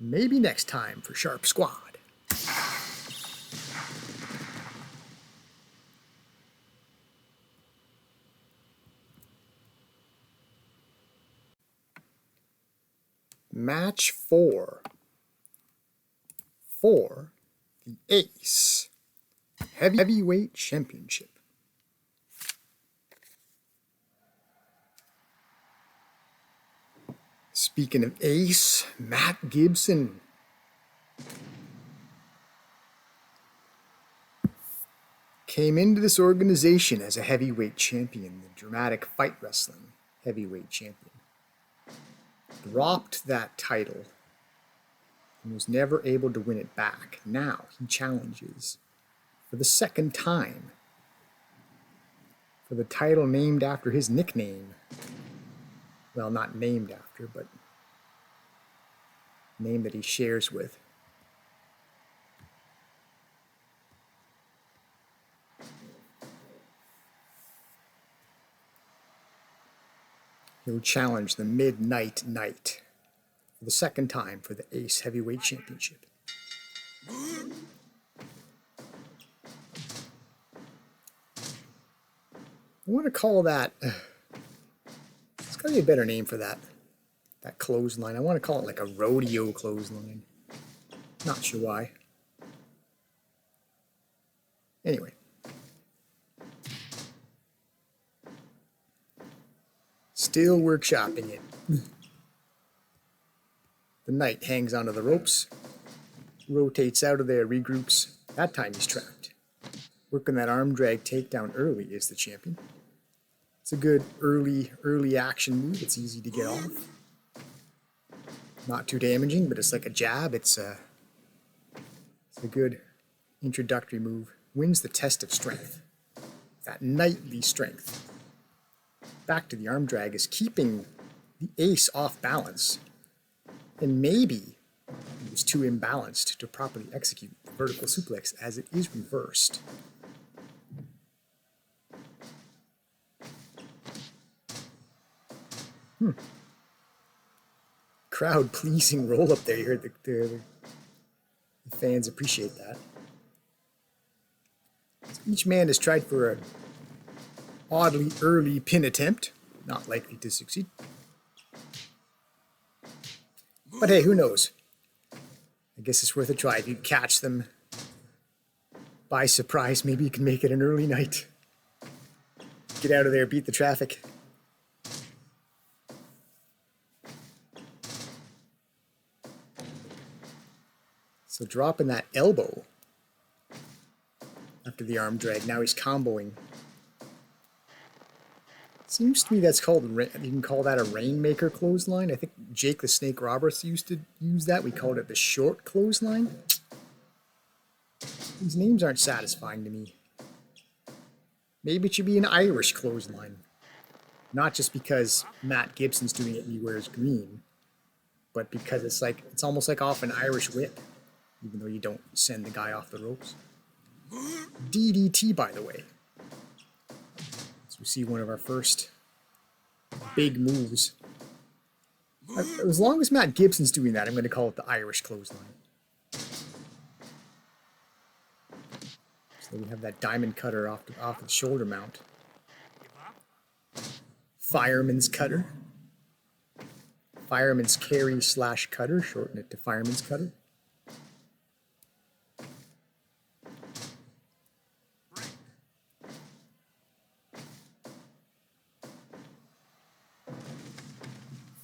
Maybe next time for Sharp Squad. Match 4 for the Ace Heavyweight Championship. Speaking of Ace, Matt Gibson. Came into this organization as a heavyweight champion, the Dramatic Fight Wrestling heavyweight champion. Dropped that title and was never able to win it back. Now he challenges for the 2nd time for the title named after his nickname. Well, not named after, but name that he shares with. He'll challenge the Midnight Knight for the 2nd time for the Ace Heavyweight Championship. I want to call that, it's got to be a better name for that. That clothesline. I want to call it like a rodeo clothesline. Not sure why. Anyway. Still workshopping it. The knight hangs onto the ropes, rotates out of there, regroups. That time he's trapped. Working that arm drag takedown early is the champion. It's a good early action move. It's easy to get off. Not too damaging, but it's like a jab. It's a good introductory move. Wins the test of strength. That knightly strength. Back to the arm drag is keeping the ace off balance. And maybe he was too imbalanced to properly execute the vertical suplex as it is reversed. Crowd pleasing roll up there. You heard the fans appreciate that. So each man has tried for an oddly early pin attempt, not likely to succeed. But hey, who knows? I guess it's worth a try. If you catch them by surprise, maybe you can make it an early night. Get out of there, beat the traffic. So dropping that elbow after the arm drag. Now he's comboing. Seems to me that's called, you can call that a Rainmaker clothesline. I think Jake the Snake Roberts used to use that. We called it the short clothesline. These names aren't satisfying to me. Maybe it should be an Irish clothesline. Not just because Matt Gibson's doing it and he wears green, but because it's almost like off an Irish whip, even though you don't send the guy off the ropes. DDT, by the way. So we see one of our first big moves. As long as Matt Gibson's doing that, I'm going to call it the Irish clothesline. So we have that diamond cutter off the shoulder mount. Fireman's cutter. Fireman's carry / cutter, shorten it to fireman's cutter.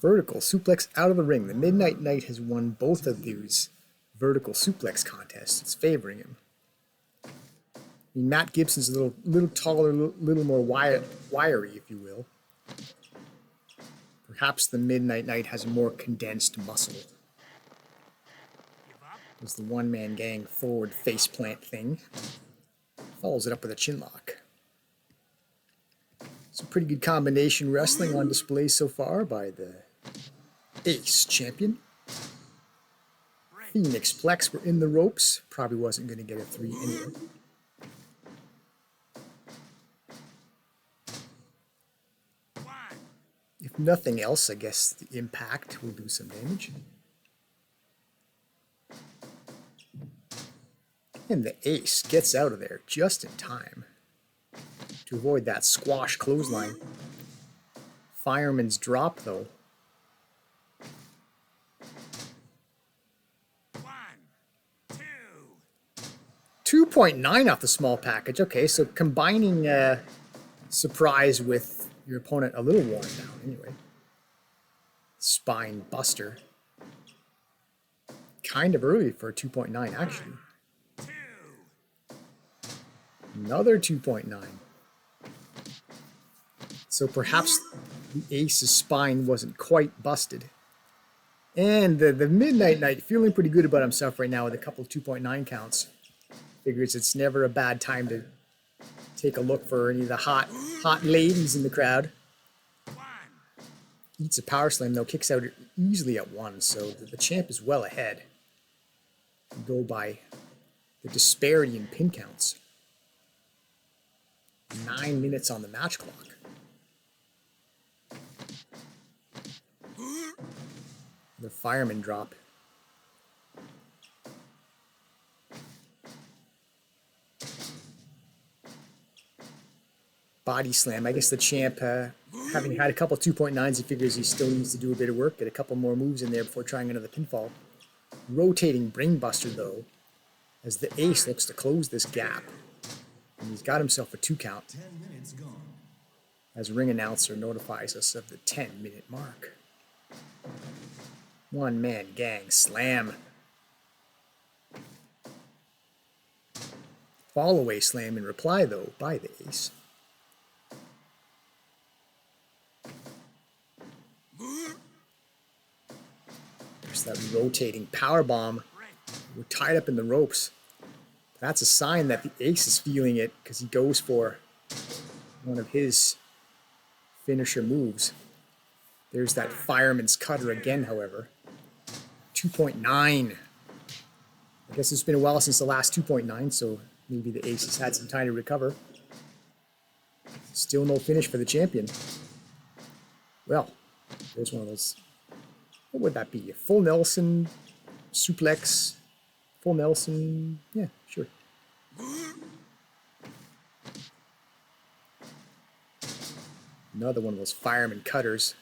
Vertical suplex out of the ring. The Midnight Knight has won both of these vertical suplex contests. It's favoring him. I mean, Matt Gibson's a little taller, a little more wiry, if you will. Perhaps the Midnight Knight has a more condensed muscle. There's the one-man gang forward faceplant thing. Follows it up with a chin lock. It's a pretty good combination wrestling on display so far by the Ace champion. Phoenix Plex were in the ropes. Probably wasn't going to get a 3 anyway. If nothing else, I guess the impact will do some damage. And the Ace gets out of there just in time to avoid that squash clothesline. Fireman's drop, though. 2.9 off the small package. Okay, so combining surprise with your opponent a little worn down anyway. Spine buster. Kind of early for a 2.9, actually. Another 2.9. So perhaps the Ace's spine wasn't quite busted. And the Midnight Knight feeling pretty good about himself right now with a couple of 2.9 counts. Figures it's never a bad time to take a look for any of the hot ladies in the crowd. Eats a power slam though, kicks out easily at 1, so the champ is well ahead. Go by the disparity in pin counts. 9 minutes on the match clock. The fireman drop. body slam. I guess the champ, having had a couple 2.9s, he figures he still needs to do a bit of work, get a couple more moves in there before trying another pinfall. Rotating Brainbuster, though, as the ace looks to close this gap. And he's got himself a 2 count. 10 minutes gone. As ring announcer notifies us of the 10-minute mark. One-man gang slam. Follow-away slam in reply, though, by the ace. There's that rotating power bomb. We're tied up in the ropes. That's a sign that the ace is feeling it because he goes for one of his finisher moves. There's that fireman's cutter again, however. 2.9. I guess it's been a while since the last 2.9, so maybe the ace has had some time to recover. Still no finish for the champion. Well, there's one of those. What would that be? A full Nelson suplex? Full Nelson? Yeah, sure. Another one of those fireman cutters.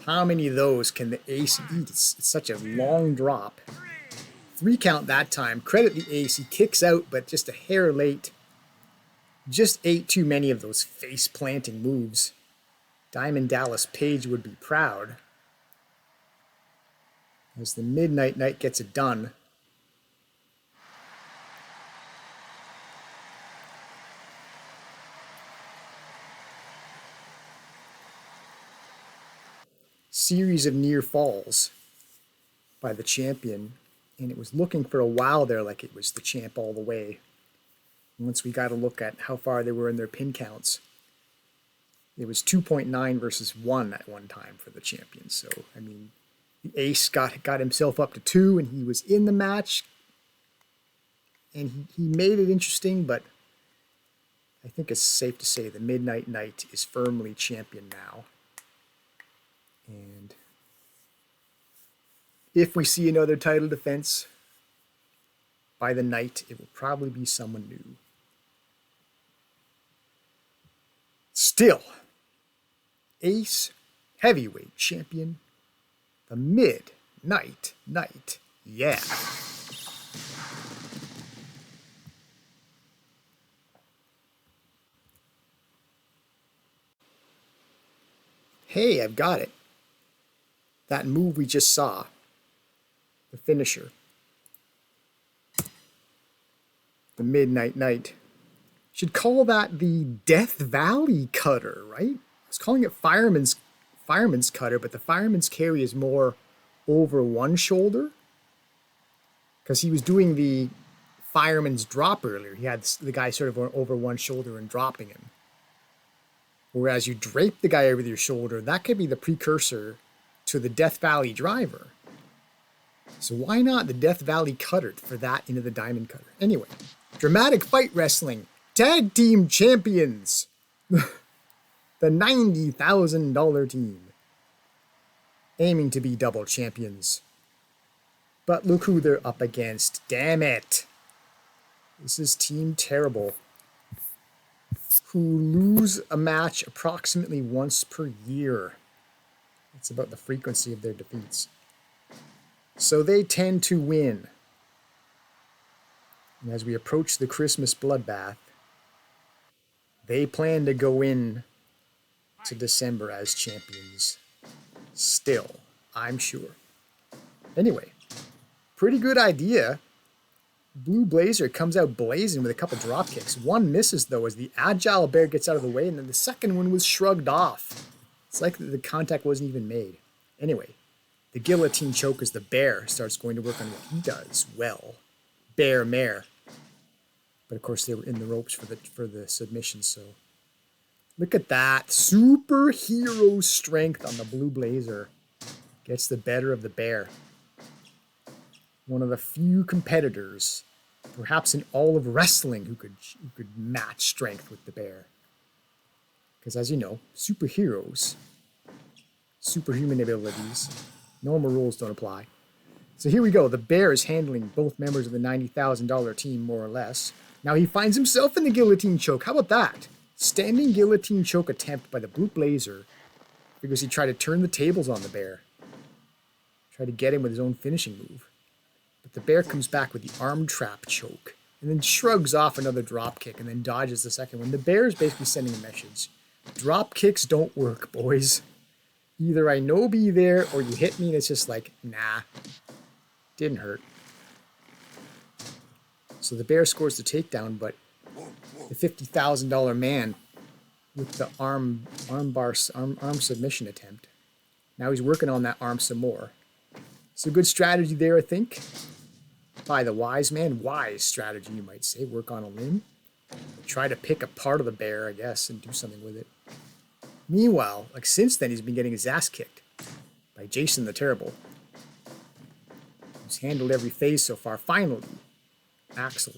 How many of those can the ace eat? It's such a long drop. 3 count that time. Credit the ace. He kicks out, but just a hair late. Just ate too many of those face-planting moves. Diamond Dallas Page would be proud. As the Midnight Knight gets it done. Series of near falls by the champion, and it was looking for a while there like it was the champ all the way. Once we got a look at how far they were in their pin counts, it was 2.9 versus 1 at one time for the champion. So, I mean, the ace got himself up to 2, and he was in the match, and he made it interesting, but I think it's safe to say the Midnight Knight is firmly champion now. And if we see another title defense by the Knight, it will probably be someone new. Still, Ace Heavyweight Champion, the Midnight Knight. Yeah. Hey, I've got it. That move we just saw, the finisher, the Midnight Knight, should call that the Death Valley Cutter, right? I was calling it fireman's cutter, but the fireman's carry is more over one shoulder, because he was doing the fireman's drop earlier. He had the guy sort of over one shoulder and dropping him. Whereas you drape the guy over your shoulder, that could be the precursor to the Death Valley Driver. So why not the Death Valley Cutter for that into the Diamond Cutter? Anyway, Dramatic Fight Wrestling Tag Team Champions. The $90,000 team. Aiming to be double champions. But look who they're up against. Damn it. This is Team Terrible, who lose a match approximately once per year. It's about the frequency of their defeats. So they tend to win. And as we approach the Christmas bloodbath, they plan to go in to December as champions. Still, I'm sure. Anyway, pretty good idea. Blue Blazer comes out blazing with a couple drop kicks. One misses, though, as the Agile Bear gets out of the way, and then the second one was shrugged off. It's like the contact wasn't even made. Anyway, the guillotine choke as the Bear starts going to work on what he does well. Bear mare. But of course they were in the ropes for the submission, so look at that. Superhero strength on the Blue Blazer. Gets the better of the Bear. One of the few competitors, perhaps in all of wrestling, who could match strength with the Bear. Because as you know, superheroes, superhuman abilities, normal rules don't apply. So here we go. The Bear is handling both members of the $90,000 team, more or less. Now he finds himself in the guillotine choke. How about that? Standing guillotine choke attempt by the Blue Blazer because he tried to turn the tables on the bear. Tried to get him with his own finishing move. But the bear comes back with the arm trap choke and then shrugs off another drop kick and then dodges the second one. The bear is basically sending a message. Drop kicks don't work, boys. Either I know be there or you hit me and it's just like, nah, didn't hurt. So the bear scores the takedown, but the $50,000 man with the arm submission attempt. Now he's working on that arm some more. It's a good strategy there, I think, by the wise man. Wise strategy, you might say. Work on a limb. Try to pick a part of the bear, I guess, and do something with it. Meanwhile, like since then, he's been getting his ass kicked by Jason the Terrible. He's handled every phase so far. Finally, Axel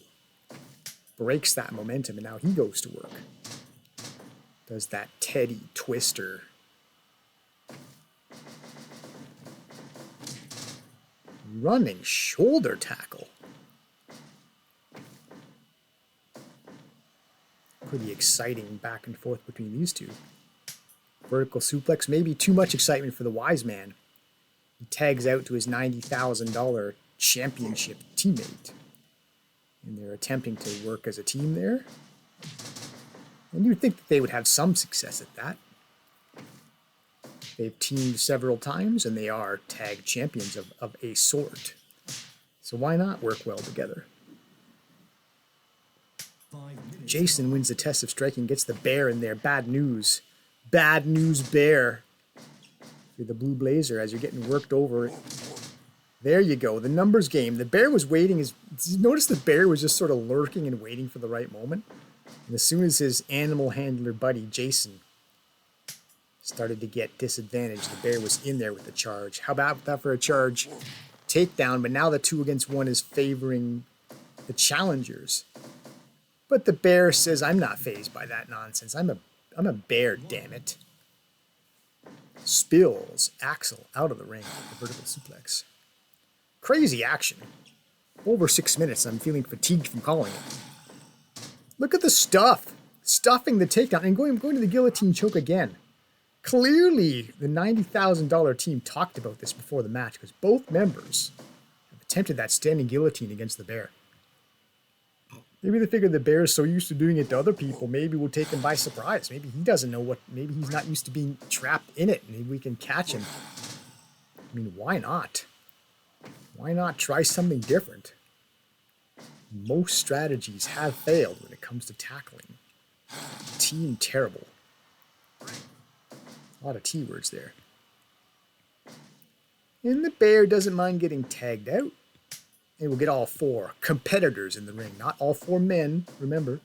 breaks that momentum, and now he goes to work. Does that Teddy Twister. Running shoulder tackle. Pretty exciting back and forth between these two. Vertical suplex, maybe too much excitement for the wise man. He tags out to his $90,000 championship teammate. And they're attempting to work as a team there. And you'd think that they would have some success at that. They've teamed several times, and they are tag champions of a sort. So why not work well together? Jason wins the test of striking, gets the bear in there. Bad news. Bad news bear. You're the Blue Blazer as you're getting worked over. There you go. The numbers game. The bear was waiting. Did you notice the bear was just sort of lurking and waiting for the right moment? And as soon as his animal handler buddy, Jason, started to get disadvantaged, the bear was in there with the charge. How about that for a charge takedown? But now the 2 against 1 is favoring the challengers. But the bear says, I'm not fazed by that nonsense. I'm a bear, damn it. Spills Axel out of the ring with the vertical suplex. Crazy action. Over 6 minutes. I'm feeling fatigued from calling it. Look at the stuff. Stuffing the takedown and going to the guillotine choke again. Clearly, the $90,000 team talked about this before the match because both members have attempted that standing guillotine against the bear. Maybe they figured the bear is so used to doing it to other people, maybe we'll take him by surprise. Maybe he doesn't know maybe he's not used to being trapped in it. Maybe we can catch him. I mean, why not? Why not try something different? Most strategies have failed when it comes to tackling. Team terrible. A lot of T words there. And the bear doesn't mind getting tagged out. And we'll get all 4 competitors in the ring. Not all 4 men, remember.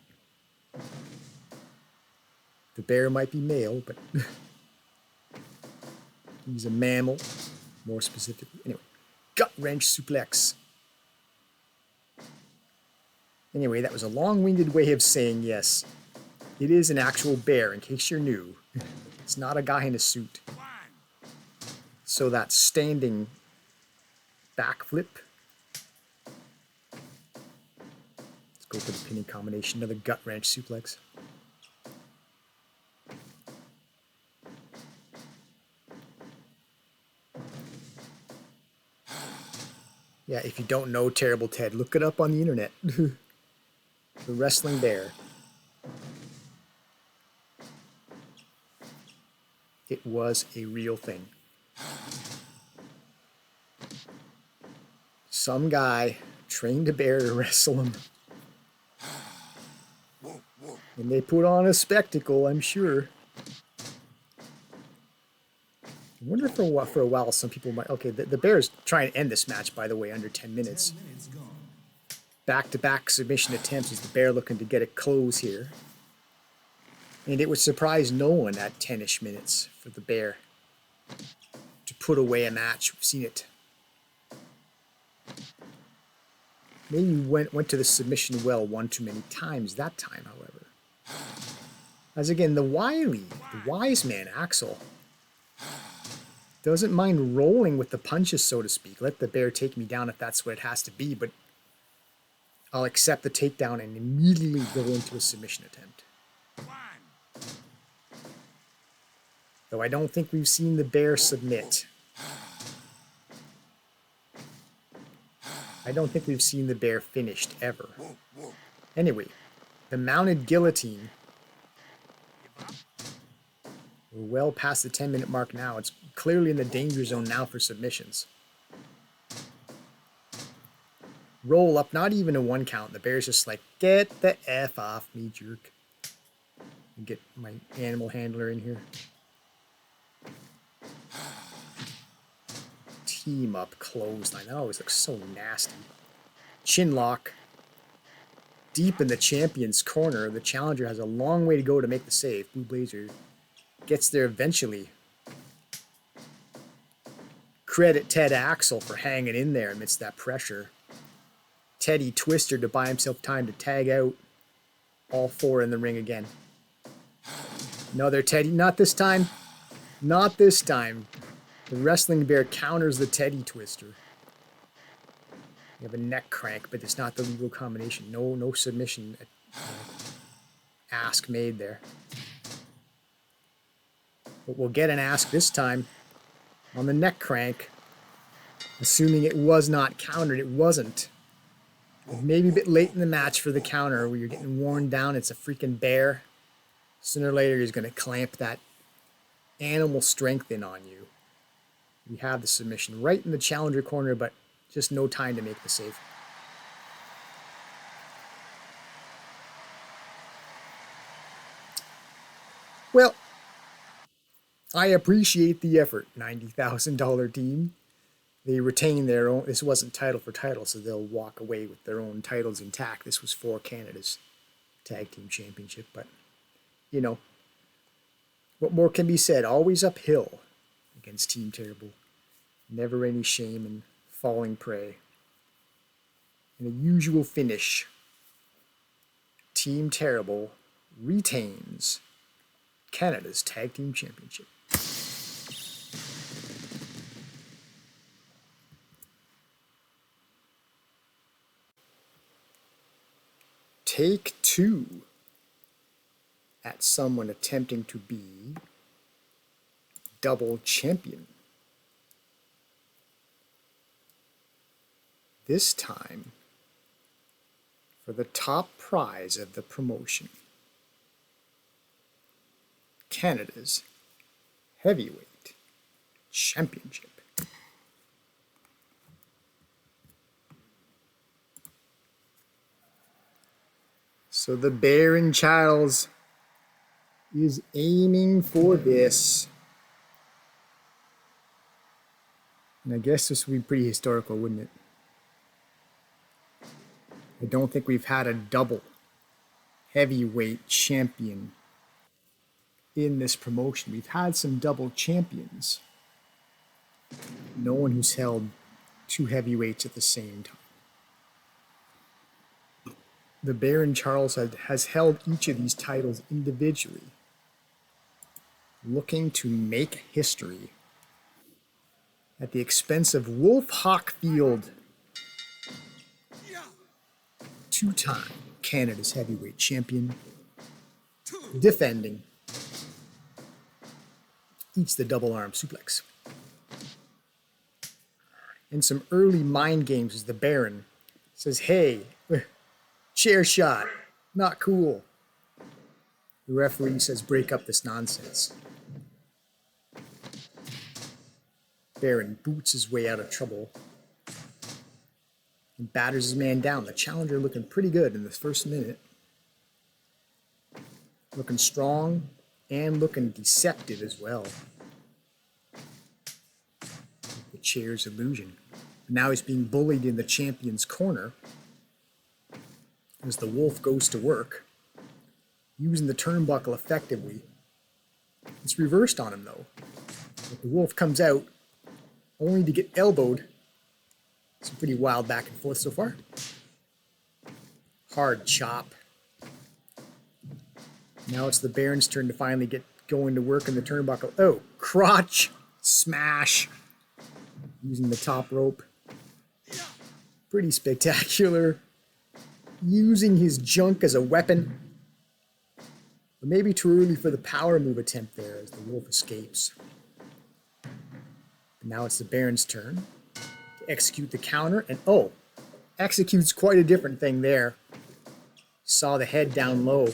The bear might be male, but he's a mammal, more specifically. Anyway, gut wrench suplex. Anyway, that was a long-winded way of saying yes. It is an actual bear, in case you're new. It's not a guy in a suit. So that standing backflip. Let's go for the pinning combination. Another gut wrench suplex. Yeah, if you don't know Terrible Ted, look it up on the internet. The wrestling bear. It was a real thing. Some guy trained a bear to wrestle him. And they put on a spectacle, I'm sure. I wonder for a while some people might... Okay, the bear's trying to end this match, by the way, under 10 minutes. Back-to-back submission attempts as the bear looking to get a close here. And it would surprise no one at 10-ish minutes for the bear to put away a match. We've seen it. Maybe went to the submission well one too many times that time, however. As again, the wise man, Axel, doesn't mind rolling with the punches, so to speak. Let the bear take me down if that's what it has to be, but I'll accept the takedown and immediately go into a submission attempt. Though I don't think we've seen the bear submit. I don't think we've seen the bear finished ever. Anyway, the mounted guillotine. We're well past the 10-minute mark now. It's clearly in the danger zone now for submissions. Roll up, not even a 1 count. The bear's just like, get the F off me, jerk. Get my animal handler in here. Team up clothesline. That always looks so nasty. Chin lock. Deep in the champion's corner. The challenger has a long way to go to make the save. Blue Blazer gets there eventually. Credit Ted Axel for hanging in there amidst that pressure. Teddy Twister to buy himself time to tag out. All 4 in the ring again. Another Teddy. Not this time. Not this time. The wrestling bear counters the Teddy Twister. You have a neck crank, but it's not the legal combination. No submission ask made there. But we'll get an ask this time on the neck crank. Assuming it was not countered. It wasn't. Maybe a bit late in the match for the counter where you're getting worn down. It's a freaking bear. Sooner or later, he's going to clamp that animal strength in on you. We have the submission right in the challenger corner, but just no time to make the save. Well, I appreciate the effort, $90,000 team. They retain their own. This wasn't title for title, so they'll walk away with their own titles intact. This was for Canada's Tag Team Championship, but, you know, what more can be said? Always uphill against Team Terrible. Never any shame in falling prey. In a usual finish, Team Terrible retains Canada's Tag Team Championship. Take 2 at someone attempting to be double champion. This time for the top prize of the promotion, Canada's Heavyweight Championship. So the Baron Charles is aiming for this. And I guess this would be pretty historical, wouldn't it? I don't think we've had a double heavyweight champion in this promotion. We've had some double champions. No one who's held 2 heavyweights at the same time. The Baron Charles has held each of these titles individually, looking to make history at the expense of Wolf Hockfield, 2-time Canada's heavyweight champion, defending, eats the double arm suplex. And some early mind games as the Baron says, hey, chair shot, not cool. The referee says, break up this nonsense. Baron boots his way out of trouble and batters his man down. The challenger looking pretty good in the first minute. Looking strong and looking deceptive as well. The chair's illusion. Now he's being bullied in the champion's corner as the Wolf goes to work, using the turnbuckle effectively. It's reversed on him though. But the Wolf comes out only to get elbowed. Some pretty wild back and forth so far. Hard chop. Now it's the Baron's turn to finally get going to work in the turnbuckle. Oh, crotch smash. Using the top rope. Pretty spectacular. Using his junk as a weapon. But maybe too early for the power move attempt there as the wolf escapes. But now it's the Baron's turn to execute the counter, and oh, executes quite a different thing there. Saw the head down low.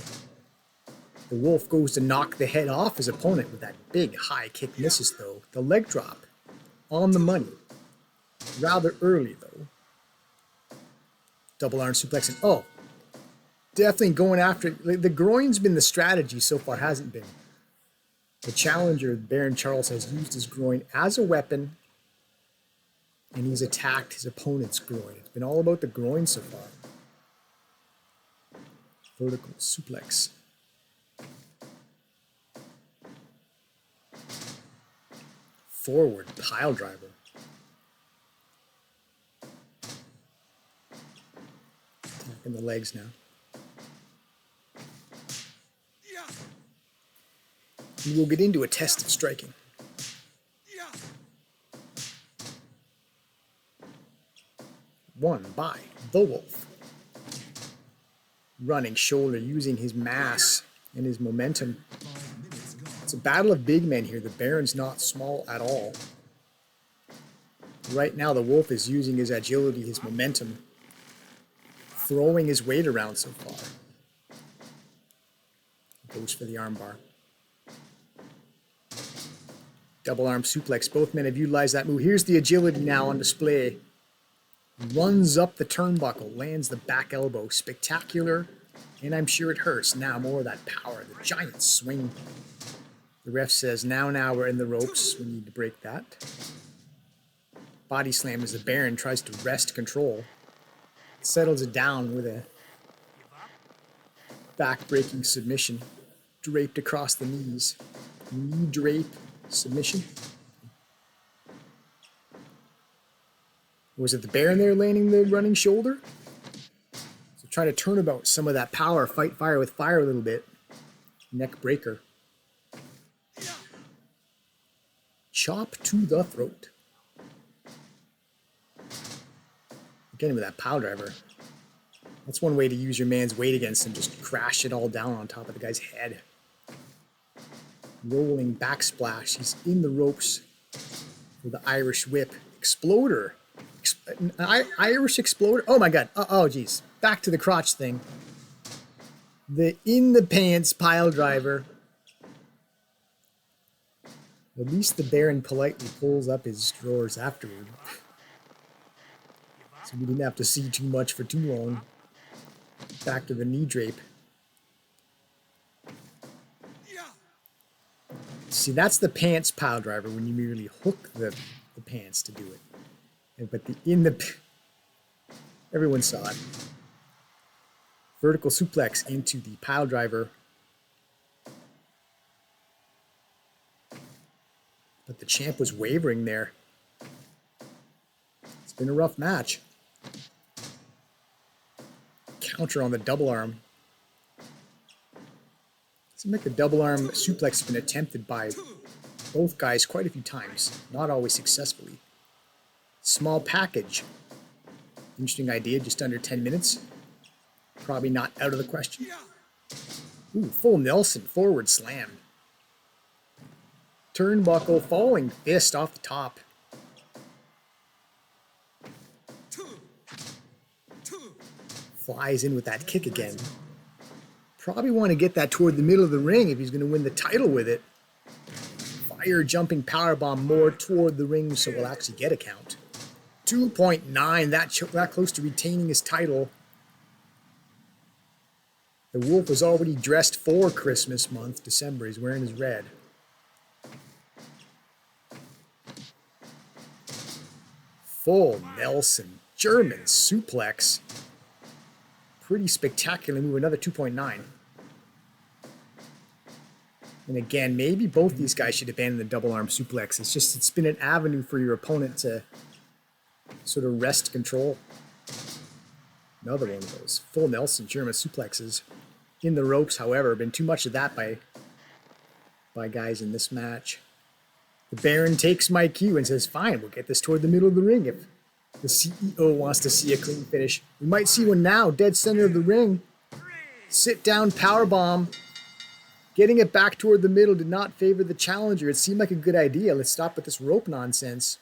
The wolf goes to knock the head off his opponent with that big high kick, misses though. The leg drop on the money. Rather early though. Double arm suplex, and oh, definitely going after it. The groin's been the strategy so far, hasn't been. The challenger, Baron Charles, has used his groin as a weapon, and he's attacked his opponent's groin. It's been all about the groin so far. Vertical suplex. Forward pile driver. Attacking the legs now. And we'll get into a test of striking. Won by the Wolf. Running shoulder, using his mass and his momentum. It's a battle of big men here. The Baron's not small at all. Right now, the Wolf is using his agility, his momentum, throwing his weight around so far. Goes for the armbar. Double arm suplex. Both men have utilized that move. Here's the agility now on display. Runs up the turnbuckle, lands the back elbow. Spectacular, and I'm sure it hurts. Now more of that power, the giant swing. The ref says, now we're in the ropes. We need to break that. Body slam as the Baron tries to wrest control. Settles it down with a back-breaking submission. Draped across the knees. Knee drape submission. Was it the Baron there landing the running shoulder? So try to turn about some of that power, fight fire with fire a little bit. Neck breaker. Chop to the throat. Again with that power driver. That's one way to use your man's weight against him. Just crash it all down on top of the guy's head. Rolling backsplash. He's in the ropes with the Irish whip. Exploder. Irish exploder. Oh my god. Oh geez. Back to the crotch thing. The in the pants pile driver. At least the Baron politely pulls up his drawers afterward. So we didn't have to see too much for too long. Back to the knee drape. See, that's the pants pile driver when you merely hook the pants to do it. But everyone saw it. Vertical suplex into the pile driver. But the champ was wavering there. It's been a rough match. Counter on the double arm. Seems like the double arm suplex has been attempted by both guys quite a few times, not always successfully. Small package. Interesting idea, just under 10 minutes. Probably not out of the question. Ooh, full Nelson, forward slam. Turnbuckle, falling fist off the top. Flies in with that kick again. Probably want to get that toward the middle of the ring if he's going to win the title with it. Fire jumping powerbomb more toward the ring so we'll actually get a count. 2.9, that close to retaining his title. The Wolf was already dressed for Christmas month, December. He's wearing his red. Full Nelson, German suplex. Pretty spectacular move, another 2.9. And again, maybe both these guys should abandon the double arm suplex. It's been an avenue for your opponent to sort of wrest control. Another one of those. Full Nelson German suplexes. In the ropes, however, been too much of that by guys in this match. The Baron takes my cue and says, fine, we'll get this toward the middle of the ring if the CEO wants to see a clean finish. We might see one now, dead center of the ring. Sit down powerbomb. Getting it back toward the middle did not favor the challenger. It seemed like a good idea. Let's stop with this rope nonsense.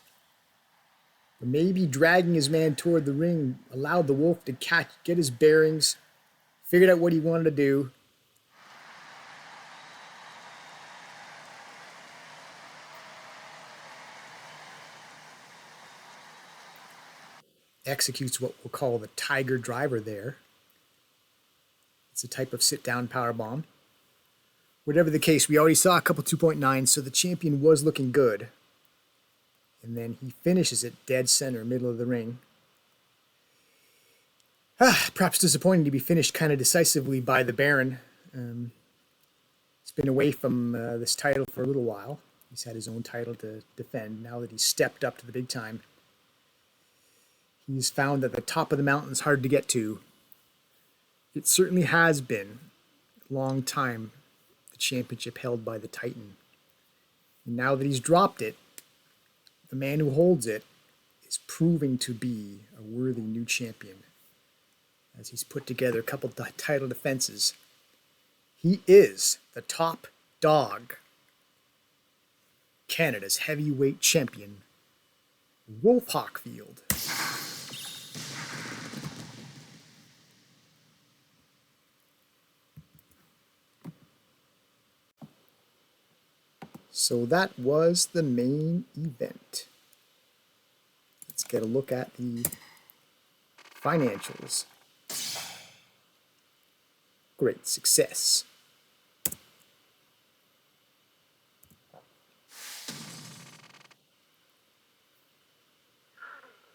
But maybe dragging his man toward the ring allowed the Wolf to get his bearings, figured out what he wanted to do. Executes what we'll call the Tiger Driver there. It's a type of sit-down powerbomb. Whatever the case, we already saw a couple 2.9, so the champion was looking good. And then he finishes it dead center, middle of the ring. Perhaps disappointing to be finished kind of decisively by the Baron. He's been away from this title for a little while. He's had his own title to defend. Now that he's stepped up to the big time, he's found that the top of the mountain is hard to get to. It certainly has been a long time, the championship held by the Titan. And now that he's dropped it, the man who holds it is proving to be a worthy new champion. As he's put together a couple title defenses, he is the top dog. Canada's heavyweight champion, Wolf Hockfield. So that was the main event. Let's get a look at the financials. Great success.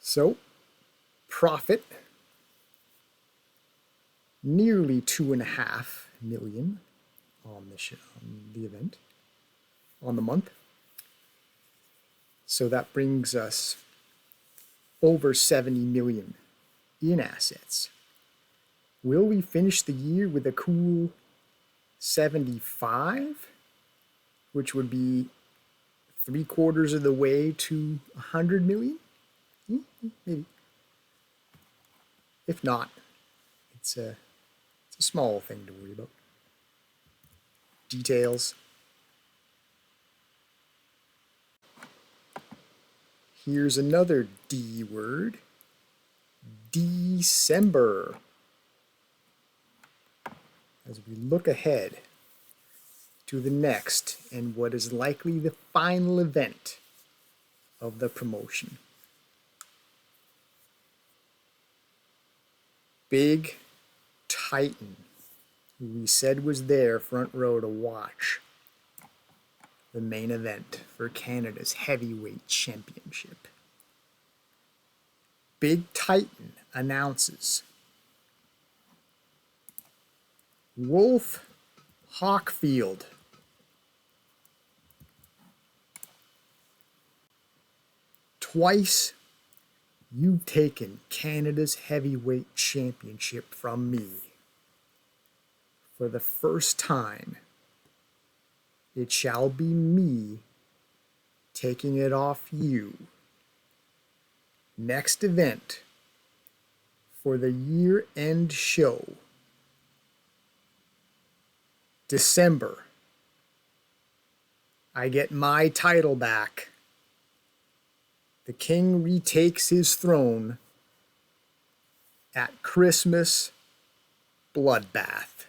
So, profit, nearly $2.5 million on the event, on the month. So that brings us over 70 million in assets. Will we finish the year with a cool 75, which would be 3/4 of the way to 100 million? Maybe. If not, it's a small thing to worry about. Details. Here's another D word. December. As we look ahead to the next and what is likely the final event of the promotion. Big Titan, who we said was there front row to watch the main event for Canada's heavyweight championship. Big Titan announces Wolf Hockfield, twice you've taken Canada's heavyweight championship from me. For the first time, it shall be me taking it off you. Next event for the year-end show, December. I get my title back. The king retakes his throne at Christmas Bloodbath.